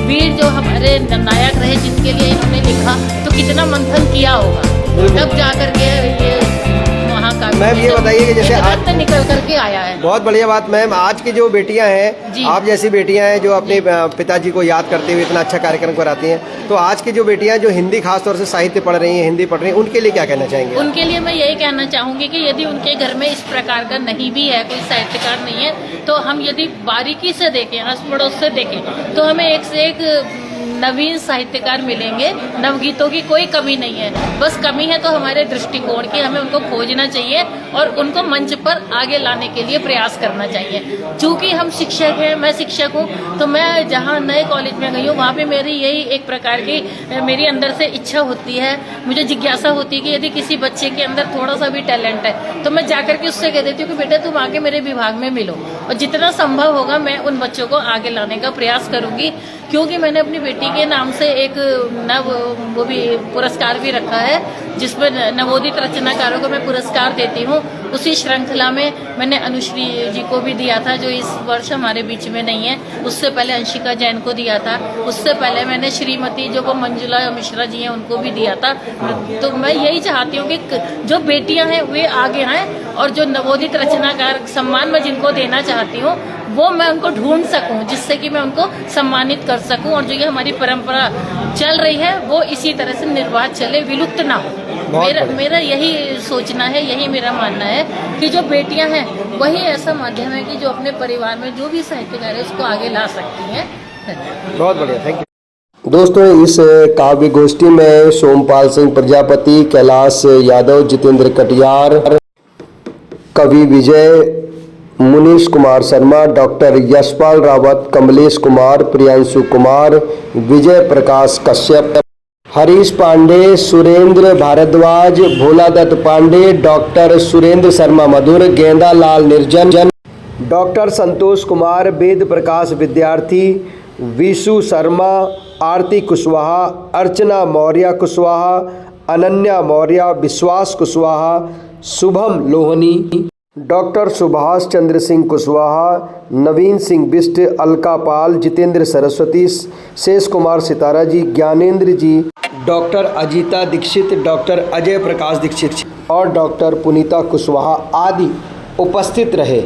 वीर जो हमारे नायक रहे, जिनके लिए इन्होंने लिखा, तो कितना मंथन किया होगा तब जा करके ये महाकाव्य। मैम ये बताइए कि जैसे आज निकल करके आया है। बहुत बढ़िया बात मैम, आज की जो बेटियां हैं, आप जैसी बेटियां हैं जो अपने पिताजी को याद करते हुए इतना अच्छा कार्यक्रम कराती हैं, तो आज की जो बेटियां जो हिंदी खास तौर से साहित्य पढ़ रही हैं, हिंदी पढ़ रही हैं, उनके लिए क्या कहना चाहेंगे? उनके लिए मैं यही कहना चाहूँगी कि यदि उनके घर में इस प्रकार का नहीं भी है, कोई साहित्यकार नहीं है, तो हम यदि बारीकी से देखें, आस पड़ोस से देखें, तो हमें एक से एक नवीन साहित्यकार मिलेंगे। नवगीतों की कोई कमी नहीं है, बस कमी है तो हमारे दृष्टिकोण की, हमें उनको खोजना चाहिए और उनको मंच पर आगे लाने के लिए प्रयास करना चाहिए। चूँकि हम शिक्षक हैं, मैं शिक्षक हूँ, तो मैं जहाँ नए कॉलेज में गई हूँ वहाँ पे मेरी यही एक प्रकार की मेरी अंदर से इच्छा होती है, मुझे जिज्ञासा होती है कि यदि किसी बच्चे के अंदर थोड़ा सा भी टैलेंट है तो मैं जाकर के उससे कह देती हूँ कि बेटा तुम आके मेरे विभाग में मिलो, और जितना संभव होगा मैं उन बच्चों को आगे लाने का प्रयास करूँगी। क्योंकि मैंने अपनी बेटी के नाम से एक वो भी पुरस्कार भी रखा है, जिसमें नवोदित रचनाकारों को मैं पुरस्कार देती हूँ। उसी श्रृंखला में मैंने अनुश्री जी को भी दिया था, जो इस वर्ष हमारे बीच में नहीं है। उससे पहले अंशिका जैन को दिया था, उससे पहले मैंने श्रीमती जो वो मंजुला मिश्रा जी हैं उनको भी दिया था। तो मैं यही चाहती हूँ कि जो बेटियाँ हैं वे आगे आएँ, और जो नवोदित रचनाकार सम्मान मैं जिनको देना चाहती हूँ वो मैं उनको ढूंढ सकूं, जिससे कि मैं उनको सम्मानित कर सकूं, और जो ये हमारी परंपरा चल रही है वो इसी तरह से निर्वाह चले, विलुप्त ना हो। मेरा यही सोचना है, यही मेरा मानना है कि जो बेटियां हैं वही ऐसा माध्यम है कि जो अपने परिवार में जो भी साहित्यकार है उसको आगे ला सकती हैं। बहुत बढ़िया, थैंक यू। दोस्तों, इस काव्य गोष्ठी में सोमपाल सिंह प्रजापति, कैलाश यादव, जितेंद्र कटियार, कवि विजय, मुनीश कुमार शर्मा, डॉक्टर यशपाल रावत, कमलेश कुमार, प्रियांशु कुमार, विजय प्रकाश कश्यप, हरीश पांडे, सुरेंद्र भारद्वाज, भोलादत्त पांडे, डॉक्टर सुरेंद्र शर्मा मधुर, गेंदा लाल निर्जन, डॉक्टर संतोष कुमार, वेद प्रकाश विद्यार्थी, विशु शर्मा, आरती कुशवाहा, अर्चना मौर्य कुशवाहा, अनन्या मौर्य, विश्वास कुशवाहा, शुभम लोहनी, डॉक्टर सुभाष चंद्र सिंह कुशवाहा, नवीन सिंह बिष्ट, अलका पाल, जितेंद्र सरस्वती, शेष कुमार सितारा जी, ज्ञानेंद्र जी, डॉक्टर अजीता दीक्षित, डॉक्टर अजय प्रकाश दीक्षित और डॉक्टर पुनीता कुशवाहा आदि उपस्थित रहे।